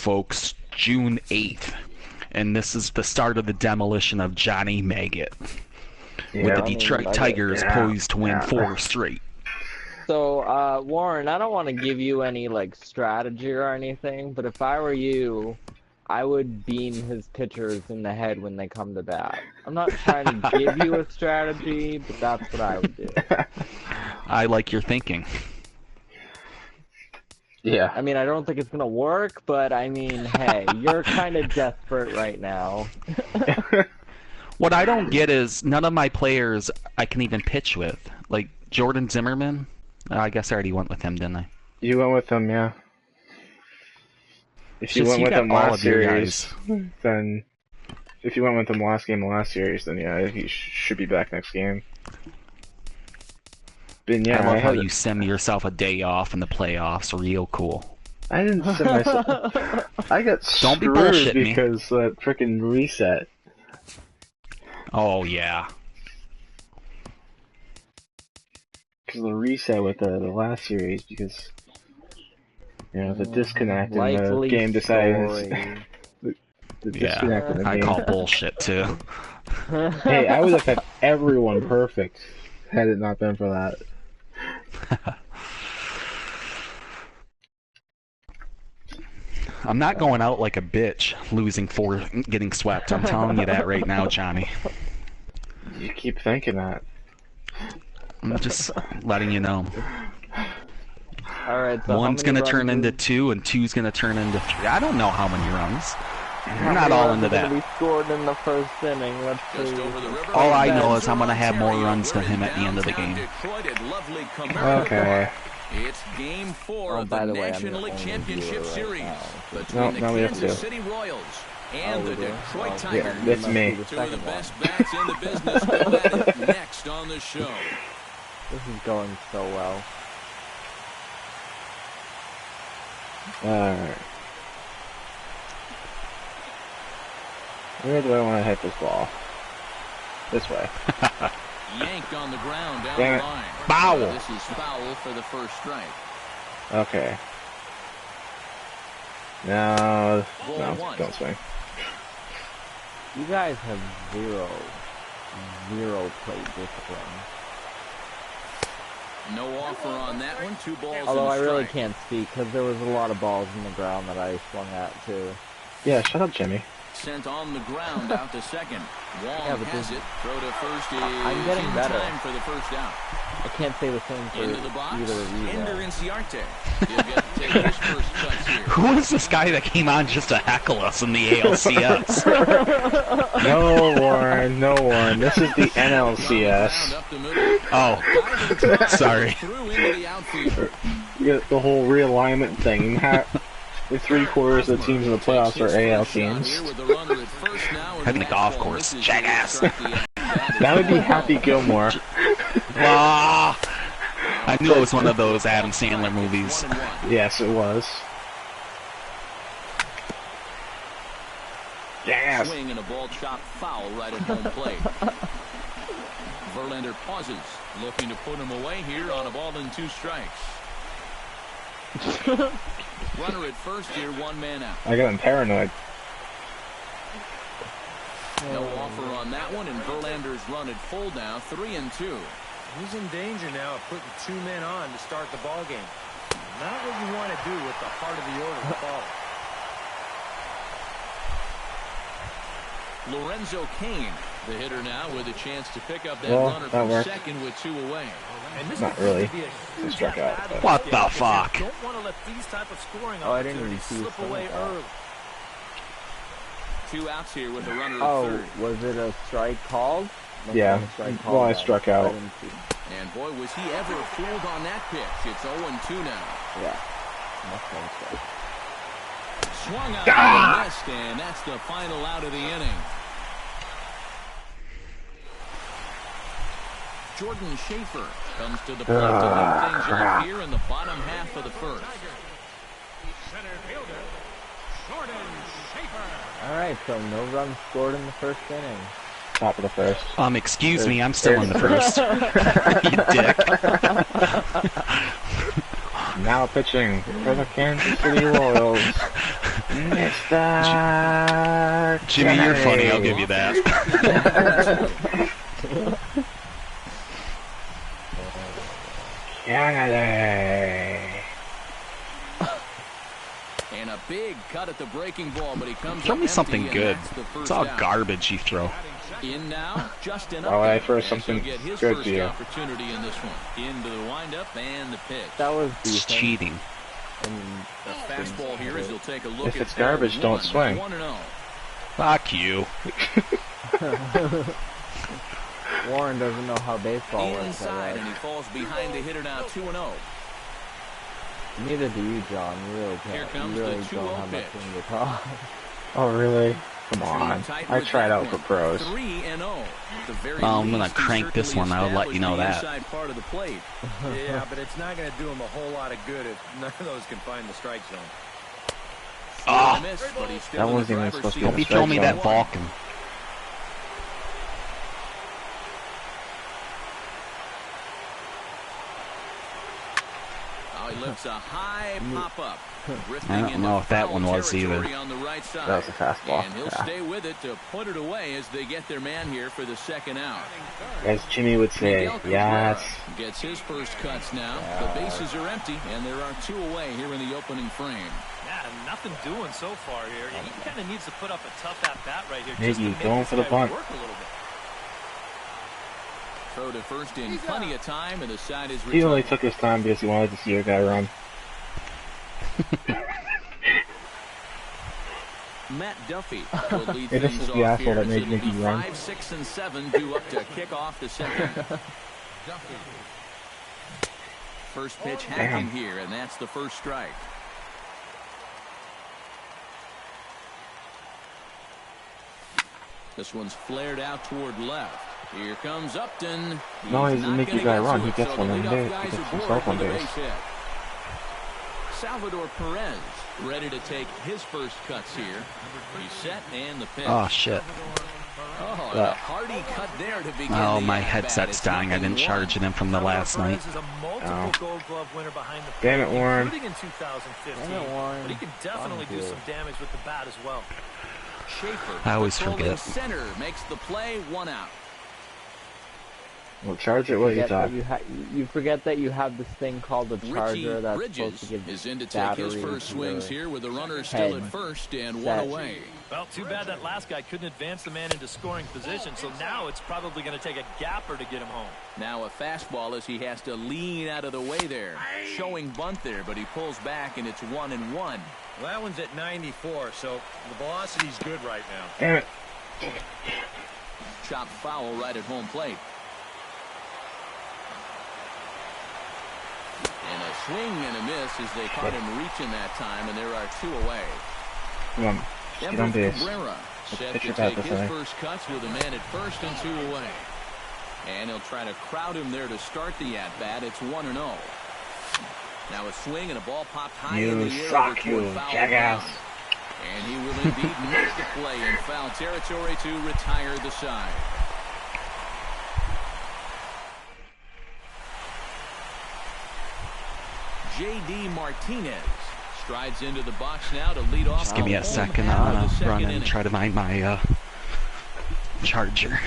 folks, June 8th. And this is the start of the demolition of Johnny Maggot. Yeah, with the Detroit Tigers poised to win 4 straight. So, Warren, I don't want to give you any, like, strategy or anything, but if I were you, I would beam his pitchers in the head when they come to bat. I'm not trying to give you a strategy, but that's what I would do. I like your thinking. Yeah. I mean, I don't think it's gonna work, but I mean, hey, you're kind of desperate right now. What I don't get is none of my players I can even pitch with. Like Jordan Zimmerman, I guess I already went with him, didn't I? You went with him, yeah. If you Just went you with got him all last of your series, guys. then if you went with him last game of last series, then yeah, he should be back next game. But yeah, I love how you send yourself a day off in the playoffs. Real cool. I didn't send myself. I got Don't be screwed bullshitting me. because that freaking reset. Oh yeah. Because the reset with the last series, because you know the disconnect in the Likely game decided. story. The disconnect in the I game. call bullshit too. Hey, I would have had everyone perfect had it not been for that. I'm not going out like a bitch, losing 4, getting swept. I'm telling you that right now, Johnny. You keep thinking that. I'm just letting you know. Alright, so how One's many gonna turn runs into is- 2, and 2's gonna turn into 3. I don't know how many runs. how We're not many all runs into are gonna that. be scored in the first inning. Let's see. All I know is I'm gonna have more runs than him at the end of the game. Okay. It's game 4 Oh, of by the the way, I'm National the League only Championship viewer right Series now. between the No, we have Kansas to. City Royals and the we do? Detroit Oh, Tigers. Yeah, that's me. The Two of the second best one. bats in the business go at it next on the show. This is going so well. Alright. Where do I want to hit this ball? This way. Yanked on the ground down Damn the it. line. Foul. This is foul for the first strike. Okay. No, Ball one. don't swing. You guys have zero plate discipline. No offer on that one. 2 balls Although and I a really strike. can't speak because there was a lot of balls in the ground that I swung at too. Yeah, shut up, Jimmy. Sent on the ground out to second. Wong Yeah, but has this- it. Throw to first is I'm getting in better. time for the first out. I can't say the same for Into the box. either of you. Ender though. Inciarte. He'll get to take his first cuts here. Who is this guy that came on just to heckle us in the ALCS? No, Warren, no, Warren. This is the Round NLCS. up the middle. Oh, sorry. Through into the outfield. You get the whole realignment thing. The 3/4 of the teams in the playoffs are AL teams. Heading the golf course, jackass. That would be Happy Gilmore. Ah, I knew it was one of those Adam Sandler movies. Yes, it was. Yes. Swing and a ball chopped foul right at home plate. Verlander pauses, looking to put him away here on a ball and 2 strikes. Runner at first here, 1 man out. I got him paranoid. No offer on that one, and Verlander's run at full now, 3-2. He's in danger now of putting 2 men on to start the ball game. Not what you want to do with the heart of the order to follow. Lorenzo Cain, the hitter now, with a chance to pick up that Well, runner that from worked. second with 2 away. And this Not is really. going to be a He huge struck out, at-bat but- What the if you fuck? Don't want to let these type of scoring Oh, I didn't even opportunities see you slip swing away at that. early. 2 outs here with a runner at Oh, third. was it a strike called? Must Yeah. have been a strike Well, I called, struck then. out. I didn't see. And boy, was he ever fooled on that pitch. It's 0-2 now. Yeah. Must have been a strike. Swung out and missed, and that's the final out of the inning. Jordan Schaefer comes to the plate to lead things off here in the bottom half of the first. Alright, so no runs scored in the first inning. Top of the first. Excuse me, I'm still in the first. You dick. Now pitching for the Kansas City Royals. Mr. Jimmy, you're funny. I'll give you Kennedy. that. Kennedy. And a big cut at the breaking ball, but he comes Throw up me something empty, and good. that's the first It's all down. garbage you throw. In now, Justin Why would I Upton, throw as he'll something get his good first to you? opportunity in this one. Into the windup and the pitch. That was It's decent. cheating. And The fastball here as he'll take a look If at it's garbage, don't swing. 1-0. Fuck you. Warren doesn't know how baseball works. I Inside, guess. and he falls behind the hitter now 2-0. Neither do you, John. You really can't. Here comes you really the 2-0 don't have much pitch. room to talk. Oh, really? Come on. I tried out for pros. 3-0. The very Well, I'm gonna least, he crank this certainly one. I'll let you know established that. the inside part of the plate. Yeah, but it's not going to do him a whole lot of good if none of those can find the strike zone. Ah. Miss, but he's still That in the wasn't even driver's supposed to seat. Don't be Strike throwing me zone. that Vulcan. Oh, he lifts a high pop-up. I don't know if that one was either. On the right side. That was a fastball. And he'll Yeah. stay with it to put it away as they get their man here for the second out. As Jimmy would say, Miguel yes. Cabrera gets his first cuts now. The bases are empty, and there are two away here in the opening frame. Yeah, nothing doing so far here. He kind of needs to put up a tough at-bat right here. Miggy, just to make going this for the guy bunt. work a little bit. Throw to first in plenty of time, and the side is He only retired. took his time because he wanted to see your guy run. Matt Duffy will lead Hey, this things is the off asshole here that as made it'll Mickey be run. 5, 6, and 7 due up to kick off the second. First pitch hacking Damn. here, and that's the first strike. This one's flared out toward left. Here comes Upton. No, he He's doesn't not make you gonna guy get run. to He it, gets so one the on leadoff base. guys He gets aboard himself for on the base. base hit. Salvador Perez ready to take his first cuts here. He's set and the pitch. Oh shit. Oh, and a hearty cut there to begin Oh, the my at-bat. headset's It's dying. I nothing didn't charge it in from the last Salvador night. Perez is a multiple Oh. Gold Glove winner behind the Damn it, plate, Warren. including in 2015. Damn it, Warren. But he can definitely Fuck do you. some damage with the bat as well. Schaefer, I always patrolling forget. center, makes the play, 1 out. Well, charge it what you Forget that thought. you forget that you have this thing called the Richie charger that's supposed Bridges to give is in to take his battery first to swings your here with the runner still head at first and set. 1 away. Well, too bad that last guy couldn't advance the man into scoring position, so now it's probably going to take a gapper to get him home. Now a fastball as he has to lean out of the way there. Showing bunt there, but he pulls back and it's 1-1. Well, that one's at 94, so the velocity's good right now. Damn it. Chopped foul right at home plate. And a swing and a miss as they caught him reaching that time, and there are 2 away. Come on. Just get on Denver base. Cabrera set pitch to your bat take this his way. first cuts with a man at first and 2 away. And he'll try to crowd him there to start the at-bat. It's 1-0. Now a swing and a ball popped high in You the air. suck, over toward you foul jackass. ground. And he will indeed make the play in foul territory to retire the side. J.D. Martinez strides into the box now to lead off. Just give me the a home second. half I'm of the gonna second run and inning. try to find my charger.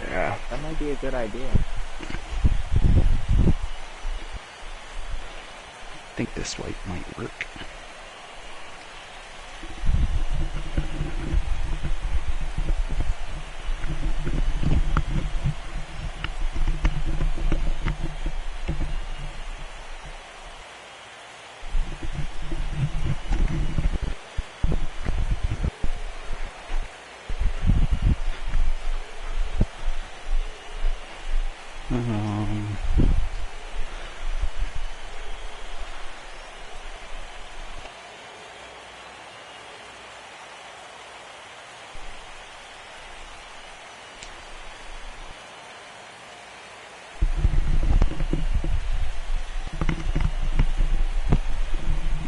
Yeah. That might be a good idea. I think this way might work. Um,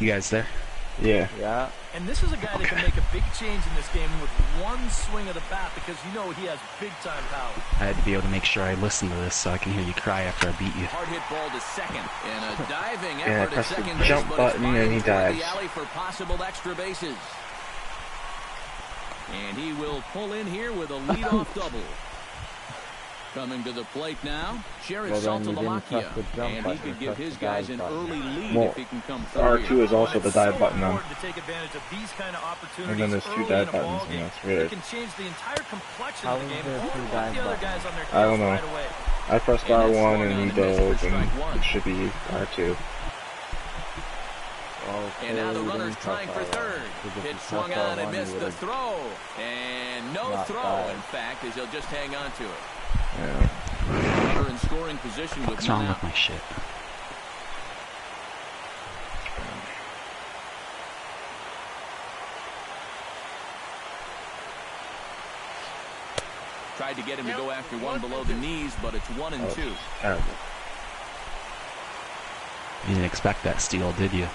you guys there? Yeah. Yeah. And this is a guy that can make a big change in this game with one swing of the bat because you know he has big-time power. I had to be able to make sure I listen to this so I can hear you cry after I beat you. Hard hit ball to second, and a diving Yeah, effort at press the second base, jump but button it's and he fired toward dives. the alley for possible extra bases. And he will pull in here with a leadoff double. Coming to the plate now, Jared Well, then you didn't Saltalamacchia, press the jump and he button, could you give pressed his the guys dive an button. early lead Well, if he can come through R2 here. is also the dive button on. To take advantage of these kind of opportunities And then there's two early dive in a ball buttons, and game. that's It weird. can change the entire complexion How of the is game there or two put dive the other buttons? guys on their I don't heels know. right away. I pressed And it's R1 swung and on he and missed for dove, and strike one. it should be R2. And now the Okay, runner's didn't trying for press R1. third. Because if Pitch you swung pressed on and R1, missed you the would've throw. And no not throw, dived. in fact, as he'll just hang on to it. Yeah. Runner in scoring position with What's none wrong out. with my shit? Tried to get him to go after one below the knees, but it's 1-2. Terrible. You didn't expect that steal, did you?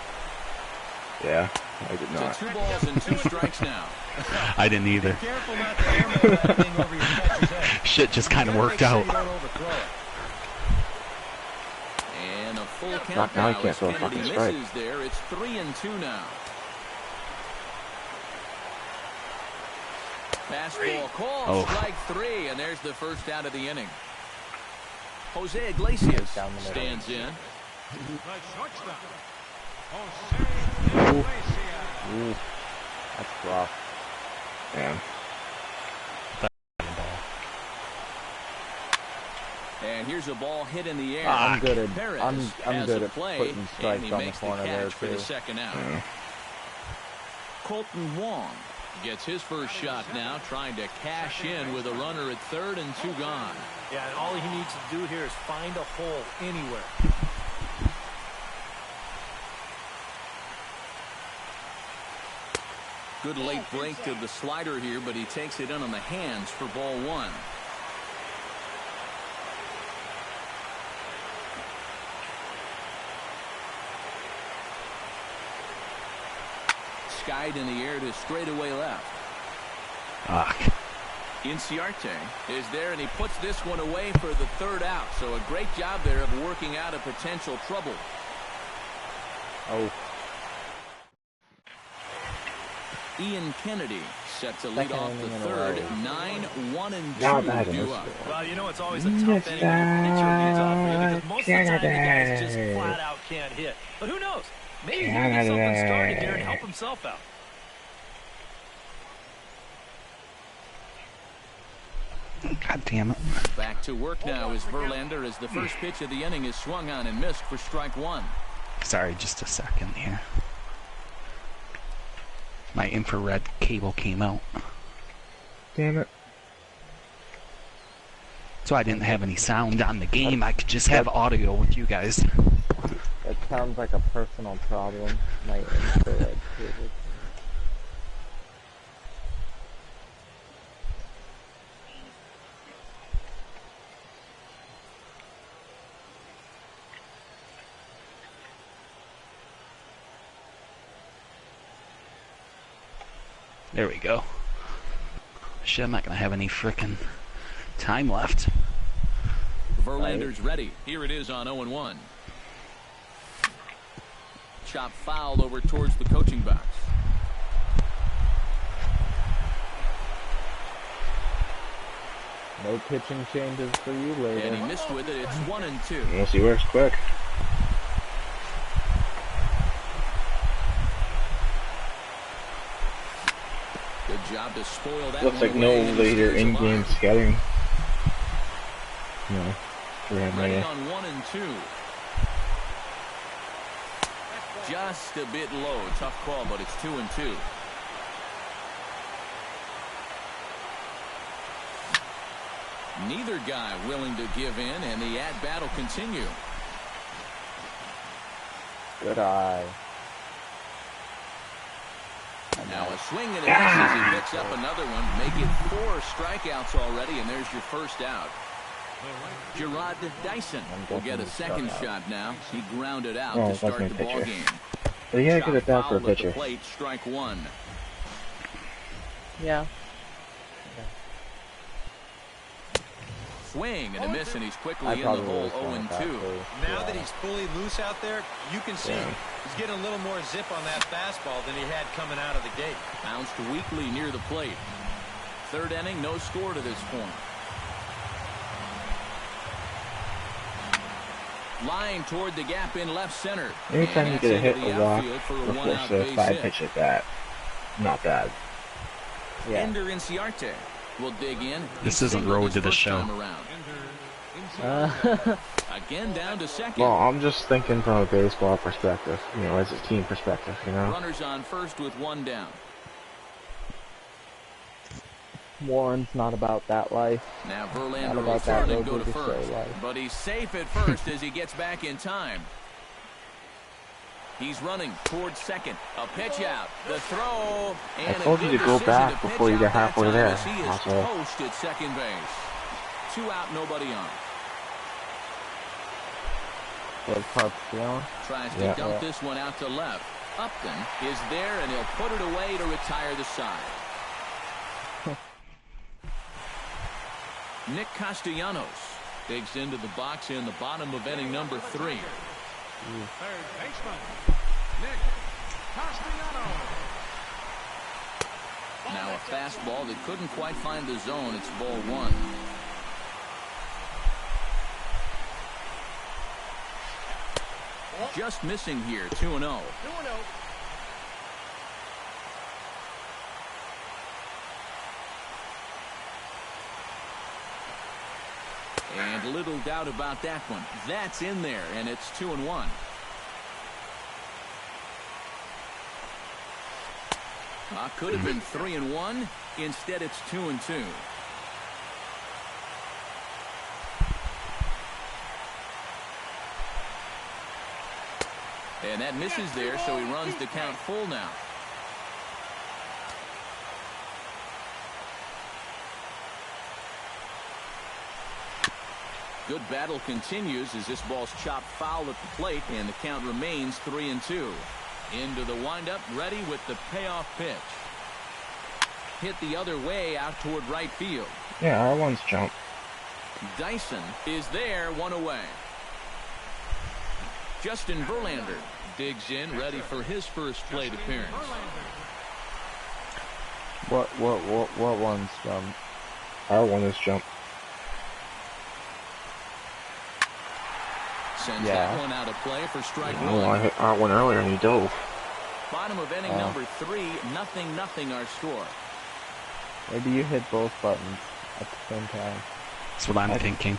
Yeah, I did So not. 2 balls and 2 strikes now. I didn't either. Careful not to hammer that thing over your catcher's head. Shit just kind of You gotta worked make sure out. you don't overthrow it. And a full count Now now he can't as throw a Kennedy fucking strike. misses there. It's 3-2 now. Fastball call, Oh. strike 3, and there's the first out of the inning. Jose Iglesias Down the middle. stands in. Ooh, that's rough. Yeah. And here's a ball hit in the air. I'm good at Perez I'm has good a at play, putting and strikes he on the makes the corner there catch for too. the second out. Yeah. Colton Wong gets his first shot now, trying to cash in with a runner at third and 2 gone. Yeah, and all he needs to do here is find a hole anywhere. Good late break to the slider here, but he takes it in on the hands for ball 1. Skied in the air to straightaway left. Fuck. Inciarte is there, and he puts this one away for the third out. So a great job there of working out a potential trouble. Oh, Ian Kennedy set to lead Second off the inning in a third. row. 9-1-2 Not bad, due that's up. Well, you know it's always a tough inning when the pitcher leads off for you because most of the time the guys just flat out can't hit. But who knows? Maybe he can get something started here and help himself out. God damn it. Back to work now is Verlander as the first pitch of the inning is swung on and missed for strike 1. Sorry, just a second here. My infrared cable came out. Damn it. So I didn't have any sound on the game. I could just have audio with you guys. that sounds like a personal problem. My infrared cable. There we go. Shit, I'm not gonna have any frickin' time left. Verlander's ready. Here it is on 0-1. Chop fouled over towards the coaching box. No pitching changes for you later. And he missed with it. It's 1-2. Unless he works quick. Good job to spoil that Looks one like no away, and he later stays in-game alive. scouting. No. For him, Ready yeah. on 1-2. Just a bit low. Tough call, but it's 2-2. Neither guy willing to give in, and the at-bat will continue. Good eye. Now a swing and a miss as he picks up another one. Make it 4 strikeouts already, and there's your first out. Gerard Dyson will get a second shot now. He grounded out Oh, to that's start my the ball pitcher. game. But you gotta Shot get it back for a fouled at the pitcher. plate, strike one. Yeah. Swing and a miss, and he's quickly I in the probably hole, would've gone 0-2. with that, Now that he's fully loose out there, you can see he's getting a little more zip on that fastball than he had coming out of the gate. Bounced weakly near the plate. Third inning, no score to this point. Line toward the gap in left center. Anytime And you get a that's hit, into a the walk, outfield for or a one-out force a base 5 hit. pitch at bat, not bad. Yeah. Ender Inciarte will dig in. This He isn't singled Road his to the first Show. time around. Again down to second. Well, I'm just thinking from a baseball perspective, you know, as a team perspective, you know. Runners on first with one down. Warren's not about that life. Now Not Verlander will about that turn and Road go to to the Show first. life. But he's safe at first as he gets back in time. He's running towards second. A pitch out. The throw. And I told a you good to go decision back to before pitch you get out that halfway time there, as he is asshole. toast at second base. 2 out, nobody on. Does Carp steal? Tries to Yeah. dump this one out to left. Upton is there, and he'll put it away to retire the side. Nick Castellanos digs into the box in the bottom of inning number 3. Third baseman, Nick Castellanos. Now a fastball that couldn't quite find the zone. It's ball 1. Just missing here, 2-0. 2-0. And little doubt about that one. That's in there, and it's 2-1. Could have been 3-1. Instead, it's 2-2. And that misses there, so he runs the count full now. Good battle continues as this ball's chopped foul at the plate, and the count remains 3-2. Into the windup, ready with the payoff pitch. Hit the other way out toward right field. Yeah, R1's jump. Dyson is there, 1 away. Justin Verlander digs in, ready for his first plate appearance. What one's jump? R1 is jump. Sends Yeah. that one out of play for strike Oh, I 1. hit R1 earlier and he dove. Bottom of inning number 3, 0-0 our score. Maybe you hit both buttons at the same time. That's what I'm thinking.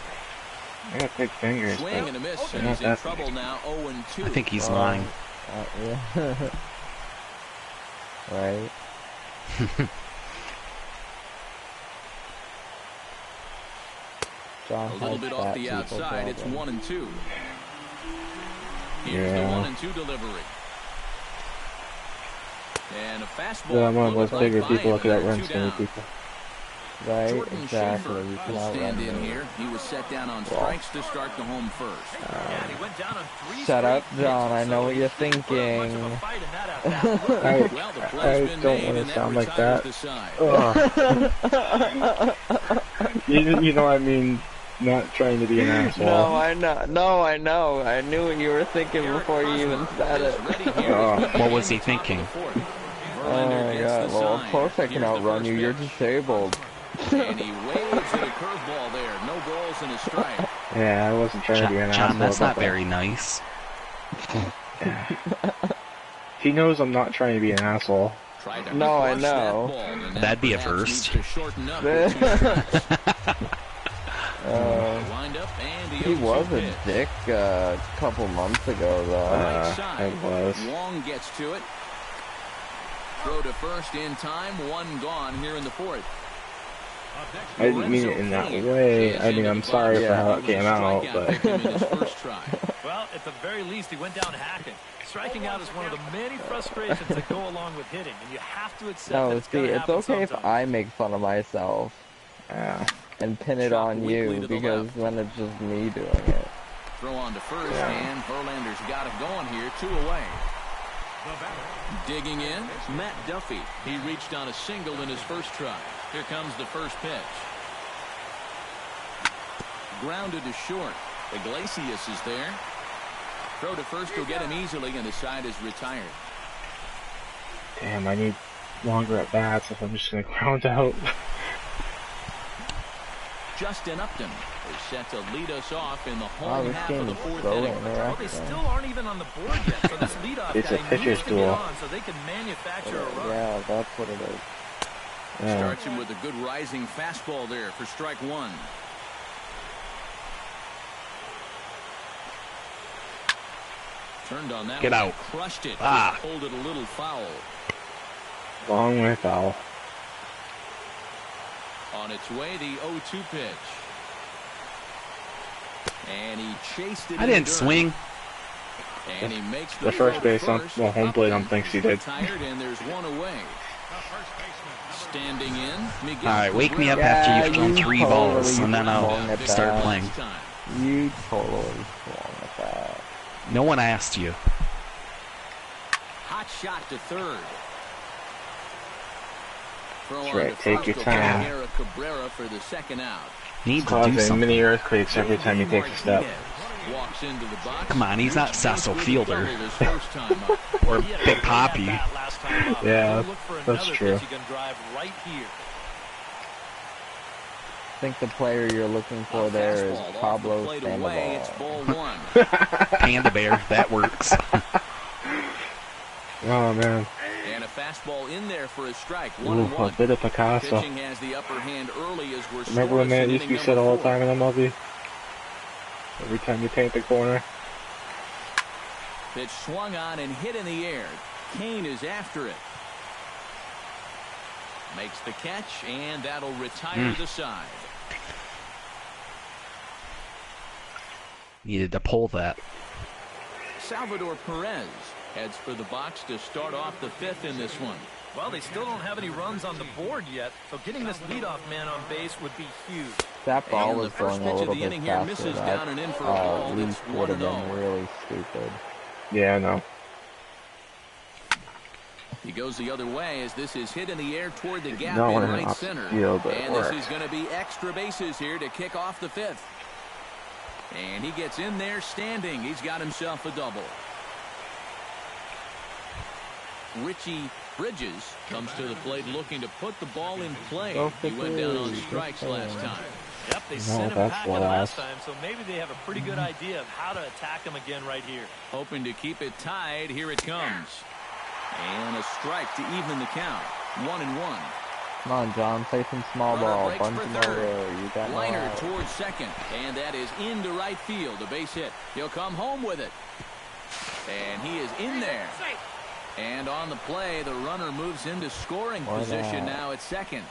I got big fingers, Swing but and a miss, they're and not he's in that trouble big. now, 0-2. I think he's lying. Yeah. Right. John A little has bit off fat the people outside. It's problem. 1-2. Here's the Yeah. 1-2 delivery. And a fastball. Yeah, I'm one of blew those right bigger by people him, that could and outrun two skinny down. people. Right, Jordan exactly. Schaefer You can will stand outrun in me. here. He was set down on strikes to start the home first. Yeah, and he went down on 3 Shut up, straight John. I pitches, know so what he you're didn't put up much of a thinking. fight in that at-bat. I, Well, the I play's been don't made, want and to sound like retires that. the side. Ugh. you know I mean, not trying to be an asshole. No, I know. No, I know. I knew what you were thinking before you even said it. Ready here as we What was he begin the top of thinking? the fourth. Oh Verlander my gets god. the Well, of sign. course I can Here's the outrun first you. You're pitch. disabled. And he waves at a curveball there. No balls and a strike. Yeah, I wasn't trying to be an asshole. John, that's about not that. very nice. He knows I'm not trying to be an asshole. Tried to No, I crush that know. ball, and that That'd be a perhaps first. needs to shorten up with 2 strikes. Wind up, and He was a pitch. dick a couple months ago, though. Right side. it was. Wong gets to it. Throw to first in time. 1 gone here in the 4th. I didn't mean it in that way. I mean, I'm sorry for how it came out, but Well, at the very least, he went down hacking. Striking out is one of the many frustrations that go along with hitting, and you have to accept that No, it's see, going to it's happen okay if sometimes. I make fun of myself yeah. and pin it Shot on weakly you to the because left. then it's just me doing it. Throw on to first, Yeah. and Verlander's got it going here. 2 away. The batter. Digging in, Matt Duffy. He reached on a single in his first try. Here comes the first pitch. Grounded to short. Iglesias is there. Throw to first will get him easily, and the side is retired. Damn, I need longer at bats if I'm just gonna ground out. Justin Upton is set to lead us off in the Wow, home this half game of the is fourth so inning. Well, they still aren't even on the board yet, so this leadoff It's a guy pitcher's needs to get duel. on so they can manufacture a run. Yeah, that's what it is. Yeah. Starts him with a good rising fastball there for strike one. Turned on that Get one out. and crushed it. Ah. Just pulled it a little foul. Long way foul. On its way, the 0-2 pitch. And he chased it. I in the didn't dirt. swing. And he makes The throw first to base on- first. well, home plate on thinks he did. Retired, and there's one away. The first baseman. Standing in, Miguel All right, wake me up Cabrera. after Yeah, you've thrown you 3 totally balls, and then swung I'll at start that. playing. You totally swung at that. No one asked you. Hot shot to third. Throw That's on right, to take first your will time. get Miguel Cabrera for the second out. Need to do Causing something. mini earthquakes every time he takes a step. Walks into the box. Come on, he's not Cecil Fielder. His first time up. Or He had a Big great Poppy. at-bat last time up. Yeah, Look for that's another true. pitch he can drive right here. I think the player you're looking for A there is fastball off the Pablo plate away. It's Sandoval. ball one. Panda Bear, that works. Oh man. And a fastball in there for a strike. Ooh, 1-1. a bit of Picasso. Pitching has the upper hand early as we're Remember when scoreless that in used to be inning said all number the 4. time in MLB? Every time you paint the corner. Pitch swung on and hit in the air. Kane is after it. Makes the catch, and that'll retire the side. Needed to pull that. Salvador Perez heads for the box to start off the fifth in this one. Well, they still don't have any runs on the board yet, so getting this leadoff man on base would be huge. That ball And was the first going a pitch of little the bit inning here faster. misses That down and in for a ball. leap It's would have 1-0. been really stupid. Yeah, I know. He goes the other way as this is hit in the air toward the gap Don't in want him right off center. the field, but it And this worked. is going to be extra bases here to kick off the fifth. And he gets in there standing. He's got himself a double. Richie Bridges comes to the plate looking to put the ball in play. Go He went down on Bridges. strikes last time. Yep, they No, sent him that's packing the last last. time, so maybe they have a pretty good idea of how to attack him again right here. Hoping to keep it tied. Here it comes. And a strike to even the count. 1-1. Come on, John, play some small Runner ball. breaks Bunch for him third. over. You got no Liner out. towards second. And that is into right field. A base hit. He'll come home with it. And he is in there. And on the play, the runner moves into scoring Why position not? now at second.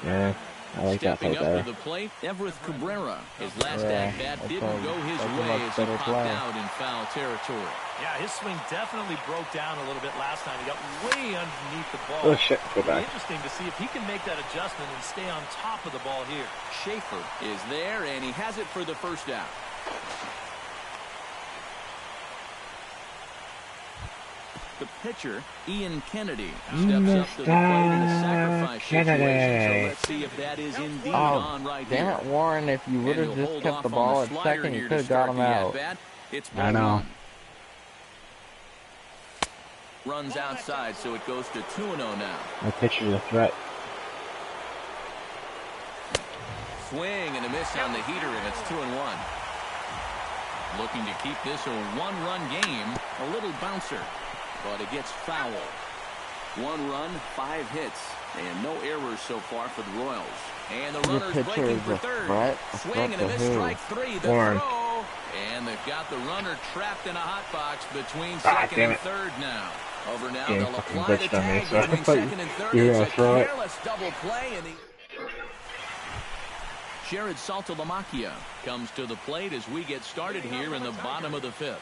Yeah, I like that Stepping play up better. to the plate, Everett Cabrera. His last Yeah, at-bat that's didn't a- go his that's a way much as he better popped play. out in foul territory. Yeah, his swing definitely broke down a little bit last time. He got way underneath the ball. Oh shit, go It'll be back. interesting to see if he can make that adjustment and stay on top of the ball here. Schaefer is there, and he has it for the first out. The pitcher, Ian Kennedy, steps up to the plate in a sacrifice situation. So let's see if that is indeed Oh, on right damn here. it, Warren, if you would And have he'll just hold kept off the on ball at slider second, here you to could have got start him the out. at-bat. It's I know. ball one. Runs outside, so it goes to 2-0 now. My pitcher's a threat. Swing and a miss on the heater, and it's 2-1. Looking to keep this a one-run game. A little bouncer, but it gets foul. 1 run, 5 hits, and no errors so far for the Royals. And the Your runner's pitcher breaking is for a third. threat? A Swing threat and a to miss, who? strike 3. The Warren. throw. And they've got the runner trapped in a hot box between Ah, second damn and it. third now. Over now, Game they'll fucking apply the glitched on me, tag so I between thought second and third. you were It's gonna a throw it. careless double play, and the Jared Saltalamacchia comes to the plate as we get started here in the bottom of the fifth.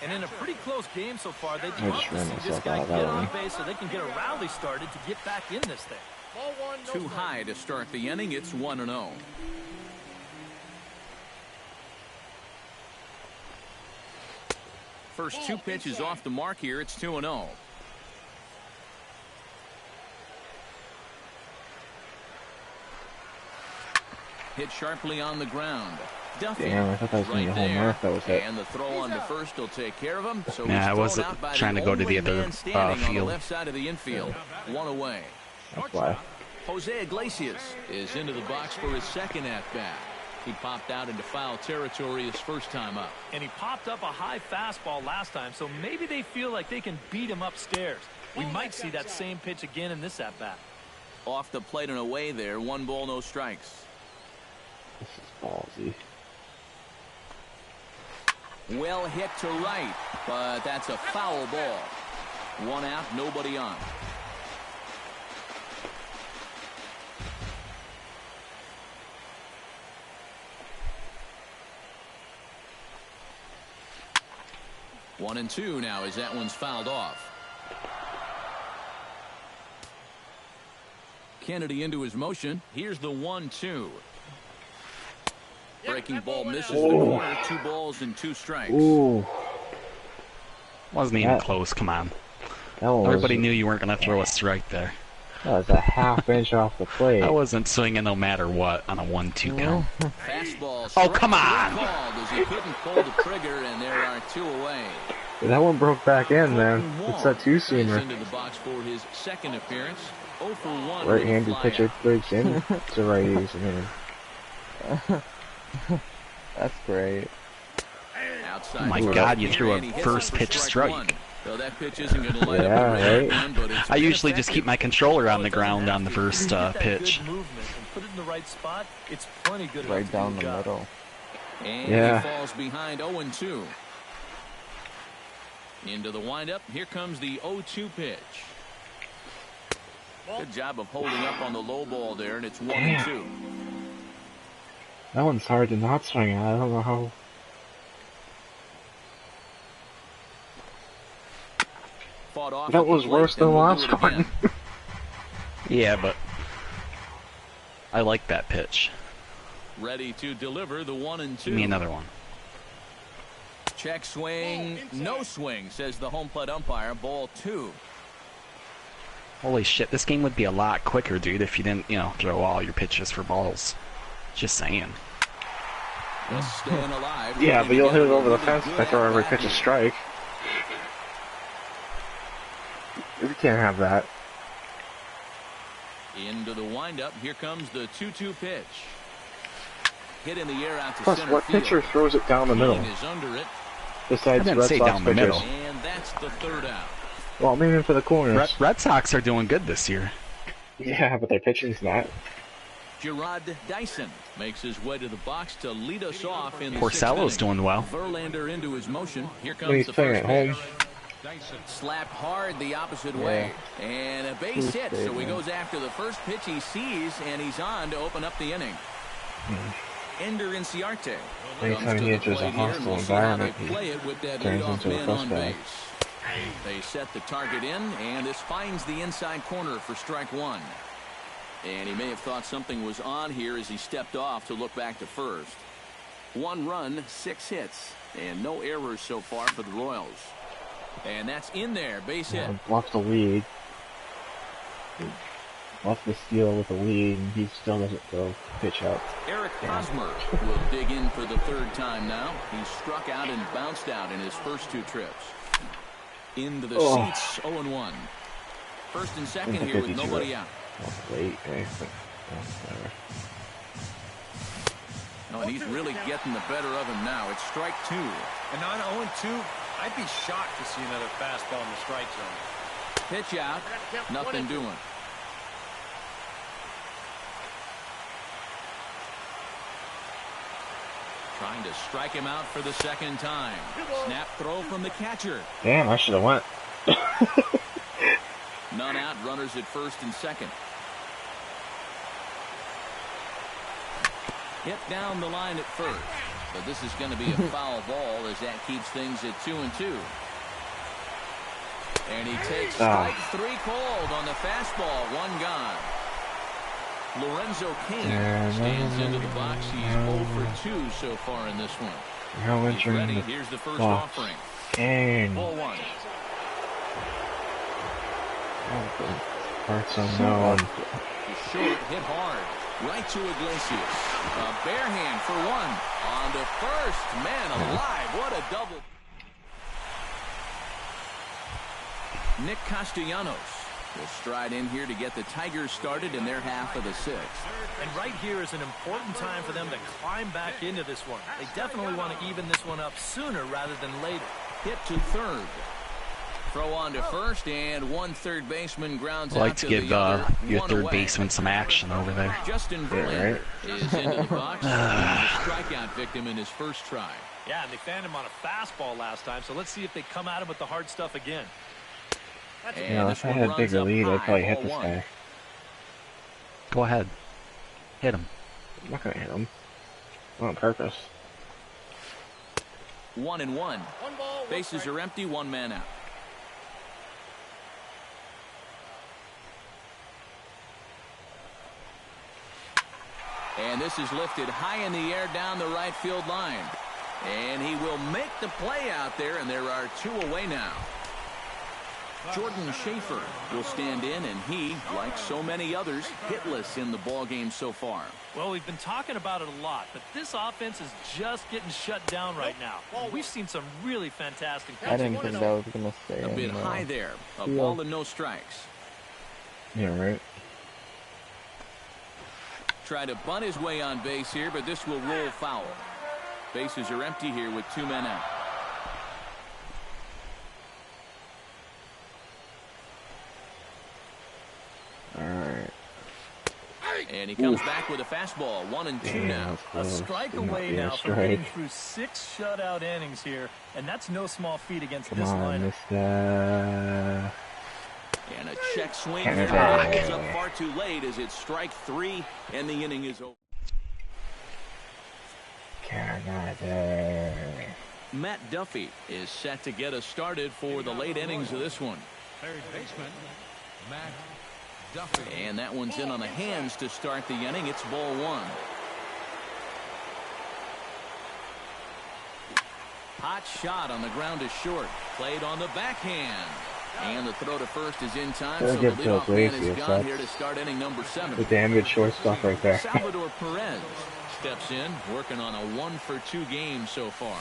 And in a pretty close game so far, they'd I love just to ran see this myself guy out get that on one. base so they can get a rally started to get back in this thing. Too high to start the inning. It's 1-0. First 2 pitches off the mark here. It's 2-0. Hit sharply on the ground. Duffy Damn, I thought that was going to right be a home there. run if that was hit. And the throw on to first will take care of him. So Nah, he's I thrown wasn't out by trying the to go to the only other, man standing on the field. left side of the infield. One away. That's why. Jose Iglesias is into the box for his second at-bat. He popped out into foul territory his first time up. And he popped up a high fastball last time, so maybe they feel like they can beat him upstairs. We might see that same pitch again in this at-bat. Off the plate and away there. 1 ball, no strikes. This is ballsy. Well hit to right, but that's a foul ball. 1 out, nobody on. One and two now as that one's fouled off. Kennedy into his motion. Here's the 1-2. Breaking ball misses the corner. 2 balls and 2 strikes. Ooh. Wasn't even That- close, come on. That one was, Everybody knew you weren't going to throw a strike there. that was a half inch off the plate. I wasn't swinging no matter what on a 1-2 count. Fastball. Oh, come strike on. three called as he couldn't pull the trigger, and there are 2 away. That one broke back in, man. It's that He's two-seamer. into the box for his second appearance. 0 for 1. Right-handed with a pitcher flyout. breaks in to righties. Man. That's great. Outside Oh my for God, you here, threw a and he hits first it for pitch strike 1. strike. So that pitch isn't going to light Yeah, up a red right. one, but it's I been usually just keep my effective. controller on Oh, the it doesn't ground have on the to. first If you get that pitch. good movement and put it in the right spot, it's plenty good enough Right to down do the job. middle. And Yeah. he falls behind 0-2. Into the windup. Here comes the 0-2 pitch. Good job of holding up on the low ball there, and it's 1-2. That one's hard to not swing at. I don't know how. Fought off That at the was plate, worse than and the will last do it again. one. Yeah, but I like that pitch. Ready to deliver the 1-2. Give me another one. Check swing, no swing, says the home plate umpire. Ball 2. Holy shit, this game would be a lot quicker, dude, if you didn't, throw all your pitches for balls. Just saying. Just staying alive. Yeah, but you'll hit it over the Really fence good if I throw every at pitch a bat. strike. We can't have that. Into the windup. Here comes the 2-2 pitch. Hit in the air out to Plus, center what field. pitcher throws it down the middle? King is under it, Besides I didn't Red say Sox down the pitchers. middle. and that's the 3rd out. Well, I'm aiming for the corners. Red Sox are doing good this year. Yeah, but their pitching's not. Gerard Dyson makes his way to the box to lead us off in the Porcello's 6th doing inning. well. Verlander into his motion. Here When he's comes the playing first at home. pitch. Slapped hard the opposite way. And a base Who's hit. So he statement? goes after the first pitch he sees, and he's on to open up the inning. Ender Inciarte Anytime comes to he the enters a plate here, and hostile we'll see how they environment, he play it with that turns leadoff into a man on prospect. base. They set the target in, and this finds the inside corner for strike 1. And he may have thought something was on here as he stepped off to look back to first. 1 run, 6 hits, and no errors so far for the Royals. And that's in there, base hit. Left the lead. Left the steal with the lead, and he still doesn't throw pitch out. Eric Hosmer will dig in for the 3rd time now. He struck out and bounced out in his first 2 trips. Into the Oh. seats, 0-1. First and second Into here with 52. nobody out. Well, late, okay, but whatever. Oh, and he's really getting the better of him now. It's strike 2. And on 0-2, I'd be shocked to see another fastball in the strike zone. Pitch out, nothing doing. Trying to strike him out for the 2nd time. Snap throw from the catcher. Damn, I should have went. None out, runners at first and second. Hit down the line at first. But this is going to be a foul ball as that keeps things at 2-2. And he takes strike 3 called on the fastball. 1 gone. Lorenzo Cain stands into the box. He's 0 for 2 so far in this one. Now He's entering ready. the Here's the first box. offering. Kane. Ball 1. Parts unknown. He's short, hit hard. Right to Iglesias. A bare hand for one. On to first. Man alive, what a double. Nick Castellanos will stride in here to get the Tigers started in their half of the sixth. And right here is an important time for them to climb back into this one. They definitely want to even this one up sooner rather than later. Hit to third. Throw on to first, and one third baseman grounds I like out to to give the your one third away. baseman some action over there. Justin Verlander is into the box. He was a strikeout victim in his first try. Yeah, and they fanned him on a fastball last time, so let's see if they come at him with the hard stuff again. You And know, this if I one had a runs bigger up lead, I'd high, probably hit ball this one. guy. Go ahead. Hit him. I'm not gonna hit him. Not on purpose. 1-1. Bases are empty, one man out. And this is lifted high in the air down the right field line. And he will make the play out there, and there are two away now. Jordan Schaefer will stand in, and he, like so many others, hitless in the ballgame so far. Well, we've been talking about it a lot, but this offense is just getting shut down right now. We've seen some really fantastic I didn't pitching. think that was going to stay A bit in high there. A ball and no strikes. Yeah, right. Try to bunt his way on base here, but this will roll foul. Bases are empty here with two men out. Alright. And he comes back with a fastball. 1-2 now. A strike Did not away be a now from strike. getting through 6 shutout innings here, and that's no small feat against Come this on, lineup. Mr. And a check swing. Canada. It's up far too late as it's strike 3, and the inning is over. Canada. Matt Duffy is set to get us started for the late innings of this one. Third baseman, Matt Duffy. And that one's in on the hands to start the inning. It's ball one. Hot shot on the ground is short. Played on the backhand. And the throw to first is in time, Gotta so the give Bill leadoff man Gracie is a gone sec. here to start inning number 7. The damn good shortstop right there. Salvador Perez steps in, working on a 1-for-2 game so far.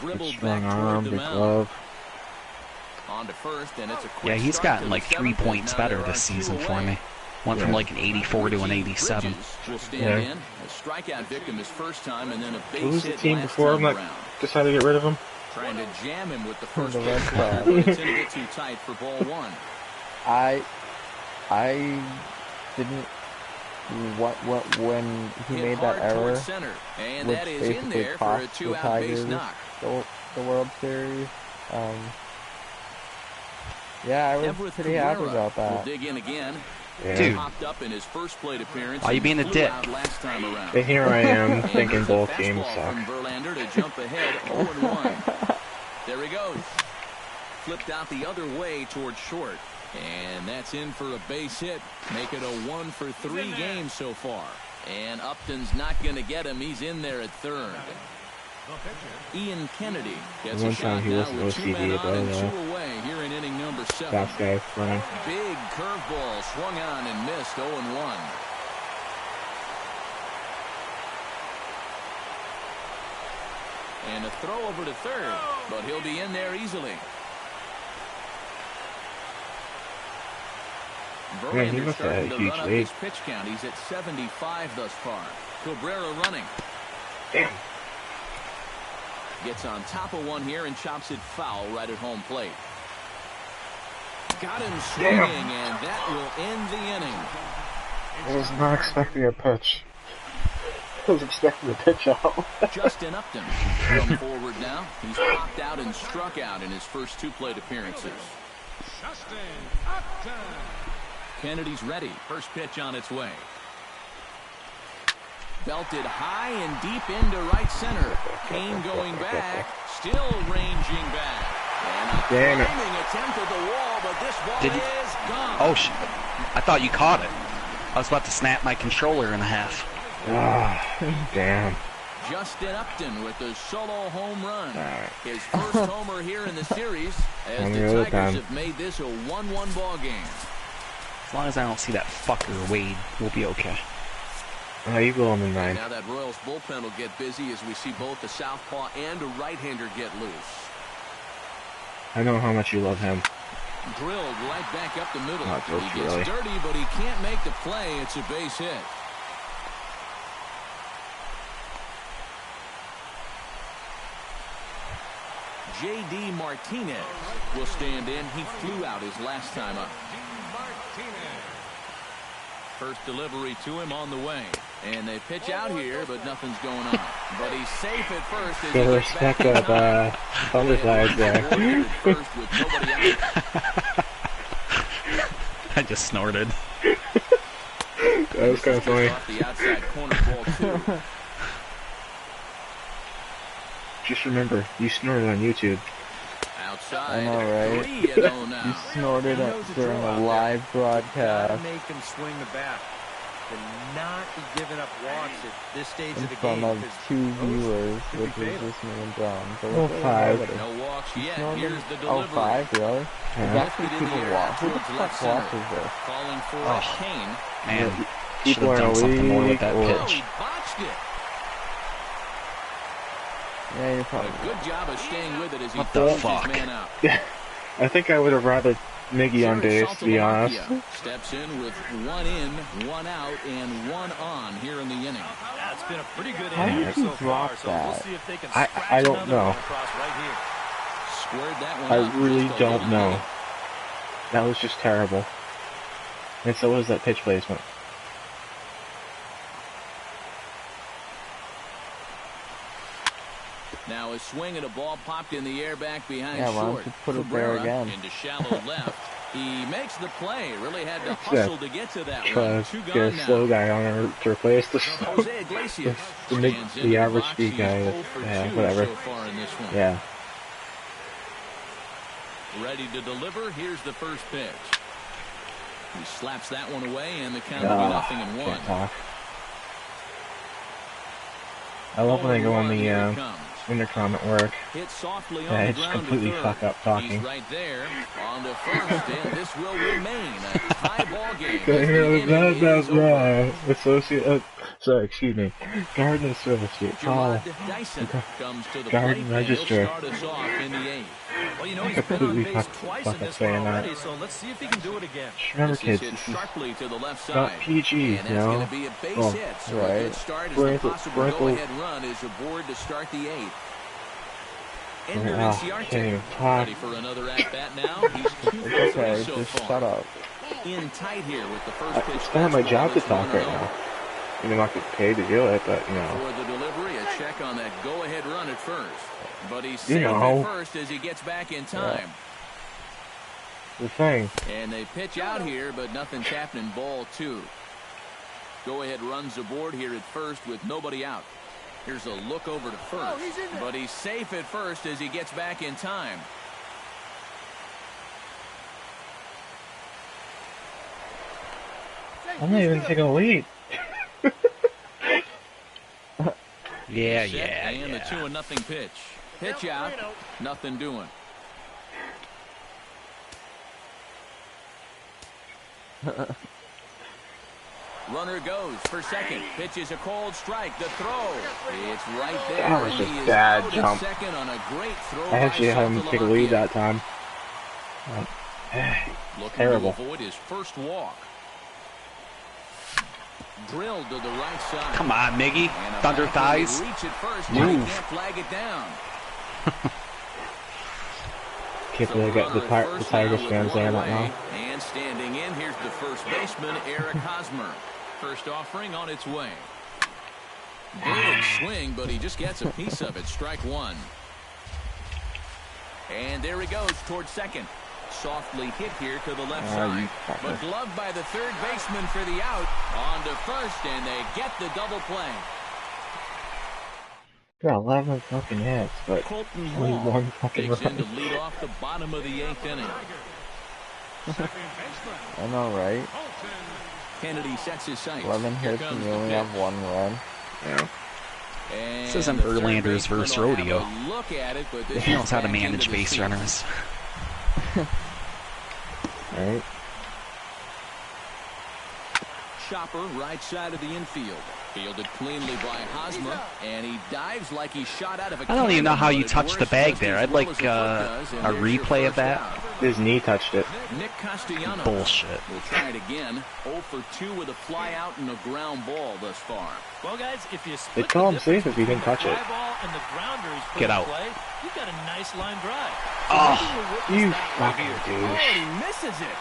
Good Dribbled strong back arm, toward the good mound. glove. On to first, and it's a quick Yeah, he's start gotten to like the 3 seventh, points and now better there this are two season for away. me. Went from like an 84 to an 87. Bridges will stand Yeah. in. A strikeout victim his first time, and then a Who was base the hit team last before him time that around. decided to get rid of him? Trying to jam him with the first The pitch. Red Sox. But it's in a bit too tight for ball one. I didn't when he Hit made hard that error, towards center, and which that is in basically there for a cost the 2-out base Tigers knock. the World Series. Yeah, I was Everett pretty happy Cabrera about will that. dig in again. Yeah. Dude. Popped up in his first plate appearance. Why you and being a flew dick? out last time around. But here I am And thinking here's a both games fastball suck. from Verlander to jump ahead 0-1. There he goes. Flipped out the other way towards short. And that's in for a base hit. Make it a 1-for-3 game so far. And Upton's not going to get him. He's in there at third. Ian Kennedy gets One a time shot he now was with 2 men OCD, on but, and 2 away here in inning number 7. Fast guy running. Big curveball swung on and missed 0-1. And a throw over to third, but he'll be in there easily. Man, he Verlander must have had starting a to huge run up lead. his pitch count. He's at 75 thus far. Cabrera running. Damn. Gets on top of one here and chops it foul right at home plate. Got him swinging, and that will end the inning. I was not expecting a pitch. I was expecting a pitch out. Justin Upton come forward now. He's popped out and struck out in his first 2 plate appearances. Justin Upton. Kennedy's ready. First pitch on its way. Belted high and deep into right center. Kane going back. Still ranging back. And a Damn it. climbing attempt at the wall, but this ball Did you- is gone. Oh shit! I thought you caught it. I was about to snap my controller in half. Ah, damn. Justin Upton with the solo home run. Alright. His first homer here in the series as On the the other Tigers time. have made this a 1-1 ball game. As long as I don't see that fucker Wade, we'll be okay. Oh, you go on the 9. Now that Royals bullpen will get busy as we see both the southpaw and a right-hander get loose. I know how much you love him. Drilled right back up the middle. Oh, He gets really. dirty, but he can't make the play. It's a base hit. J.D. Martinez will stand in. He flew out his last time up. First delivery to him on the way. And they pitch out here, but nothing's going on. But he's safe at first. As Get he the gets back respect in of time. Thunderside there. Warriors first with nobody out. I just snorted. That was kind of funny. Off the outside corner ball too. Just remember, you snorted on YouTube. Outside. I know, right? 3-0 now. You snorted He it knows the during draw a out live Gotta broadcast make him swing the bat. And not be giving up walks at this stage in of the front game. of because 2 those viewers, could be which is fatal. just me and John. So Oh, it's really 5. nobody. No walks You yet. snorted? Here's the Oh, delivery. 5, really? Yeah. That's what Lifted in the people air watch. Who the towards fuck left center. watches this? Calling for Oh. Kane. Man, should People have are done something more with weak that or- Oh, pitch. he botched it. Yeah, you're A probably good job of staying with it as he What the throws fuck? his man out. I think I would have rather Miggy on Serge base, to be honest. Saltalamacchia steps in with 1 in, 1 out, and 1 on here in the inning. That's been a pretty good How inning did so he far. drop So we'll that? see if they can I scratch don't another know. one across right here. Squared that one I up really just a don't little know. late. That was just terrible. And so was that pitch placement. Now a swing and a ball popped in the air back behind Yeah, why don't short. you put it there Cabrera again? into shallow left. He makes the play. Really had to Yeah. hustle to get to that Try one. to 2 get gone a now. slow guy on her to replace the Jose Iglesias the mid- stands the into average box. speed He's guy, 0 for yeah, 2 whatever. so far in this one. Yeah. Ready to deliver. Here's the first pitch. He slaps that one away, and the count will be Ah, 0-1. can't talk. I love when they go on the Here it comes. intercom at work. Hit softly Yeah, on I the just ground completely to third. fuck up talking. He's right there on to first, and this will remain a tie ball game. as Blah, the inning blah, is over. blah. Associate, sorry, excuse me. Garden Associate. Gerard Oh, Dyson comes to the Garden plate, and Register. he'll start us off in the 8th. Well, you know, he's I been on completely base fucked twice up in this one saying that. already, so let's see if he can do it again. just remember, This is kids, hit this is sharply to the left not side. PG, And you that's know? going to be a base Oh, hit. So a right. good start as Sprinkle- the possible sprinkle. go-ahead run is aboard to start the 8th. Ender Ah, Inciarte can't even talk. ready for another at-bat now. He's 2 for It's 3 okay, so just far. shut up. In tight here with the first pitch. It's not my fastball job to that's talk right 1-0. now. I mean, I'm not getting paid to do it, but, you know. For the delivery, a check on that go-ahead run at first. But he's You safe know. at first as he gets back in time. The thing. And they pitch out here, but nothing's happening. Ball 2. Go-ahead runs aboard here at first with nobody out. Here's a look over to first. But he's safe at first as he gets back in time. I'm not even taking a lead. Yeah, Set, yeah, and the yeah. 2-0 pitch. Pitch out. Nothing doing. Runner goes for second. Pitches a cold strike. The throw. It's right there. That was and a he is bad out at jump. second on a great throw I by actually had him take a lead Saltalamacchia. that time. Looking Terrible. to avoid his first walk. Drilled to the right side. Come on, Miggy. And a Thunder backhand thighs. reach at first, but Move. he can't flag it down. Can't So believe I got the, runner at the first Tigers now with fans one saying that away. now. And standing in, here's the first baseman, Eric Hosmer. First offering on its way. Big swing, but he just gets a piece of it. Strike 1. And there he goes towards second. Softly hit here to the left Ah, you side. fucker. But gloved by the third baseman for the out. On to first, and they get the double play. Got 11 fucking hits, but Colton only Hall one fucking takes in run. to lead off the bottom of the 8th inning. I know, right? Kennedy sets his sights. 11 Here hits comes and you the only pitch. have 1 run. Yeah. And This isn't the third Verlander's baseman versus will have rodeo. a look at it, but this He is knows how to back into manage the base seats. runners. Alright. chopper right side of the infield. Fielded cleanly by Hosmer, and he dives like he shot out of a I don't even know cannon, how but you it touched the works bag just there. as I'd well like as the foot does, and a there's your replay of first that. out. His knee touched it. Nick Castellanos Bullshit. will try it again. 0 for 2 with a fly out and a ground ball thus far. Well, guys, if you They split call the him safe difference if he didn't between touch the it. fly ball and the grounder he's put Get in out. play, you've got a nice line drive. So Oh, maybe we'll witness You that right fucking here. Oh, douche. he misses it.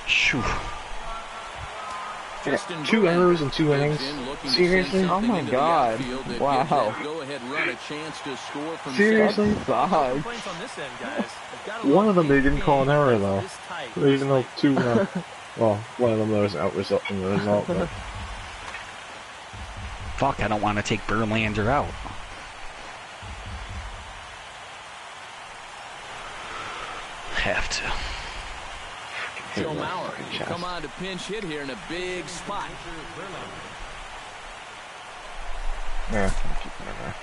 Shoo. Justin 2 Verlander errors in 2 goes innings. in looking to Seriously? send Oh something my into the God. outfield that Wow. gives that go-ahead run a chance to score from Seriously? second. No Sucks. complaints on this end, guys. You've gotta One love of them they big didn't call an games error like though. this tight. Even though 2 well, one of them there was an out result in the result, but Fuck, I don't want to take Verlander out. Have to. Joe my Mauer fucking will chest. come on to pinch hit here in a big spot. Yeah, I'll keep it in there.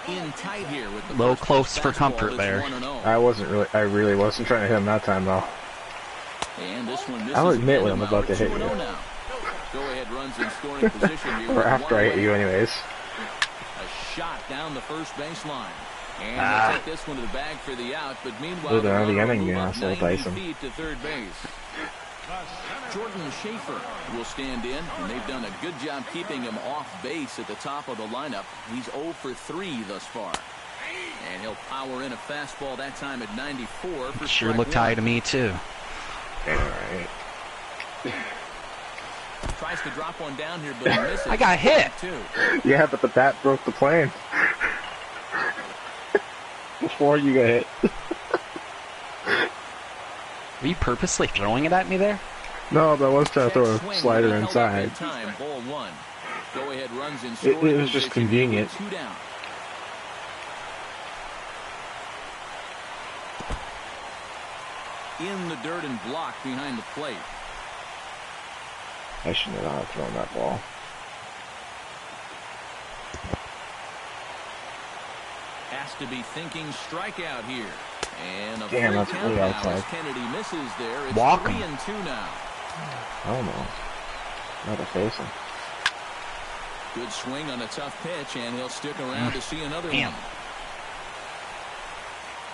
In tight here with the Low first close for fastball comfort that's there. 1-0. I really wasn't trying to hit him that time though. And this one misses I'll admit when again, I'm about to hit Mauer you. 2-0 now. Go-ahead runs in scoring position here. Or with after one I hit away. you anyways. A shot down the first baseline. And Ah. they'll take this one to the bag for the out, but meanwhile, Would've been out of the runner will inning, move you up asshole, 90 Tyson. feet to third base. Jordan Schaefer will stand in, and they've done a good job keeping him off base at the top of the lineup. He's 0 for 3 thus far. And he'll power in a fastball that time at 94 for Sure strike looked one. high to me too. Alright. Tries to drop one down here, but he misses. I got hit. Two. Yeah, but the bat broke the plane. Before you got hit. Were you purposely throwing it at me there? No, but I was trying to throw Swing a slider held up inside. in time, ball one. Go ahead runs in It scoring was just position convenient. with 2 down. In the dirt and blocked behind the plate. I shouldn't have thrown that ball. Has to be thinking strikeout here. And a Damn, full that's count really now outside. as Kennedy misses there. It's Walk 3-2 now. Almost. Not a face him. Good swing on a tough pitch, and he'll stick around to see another Damn. one.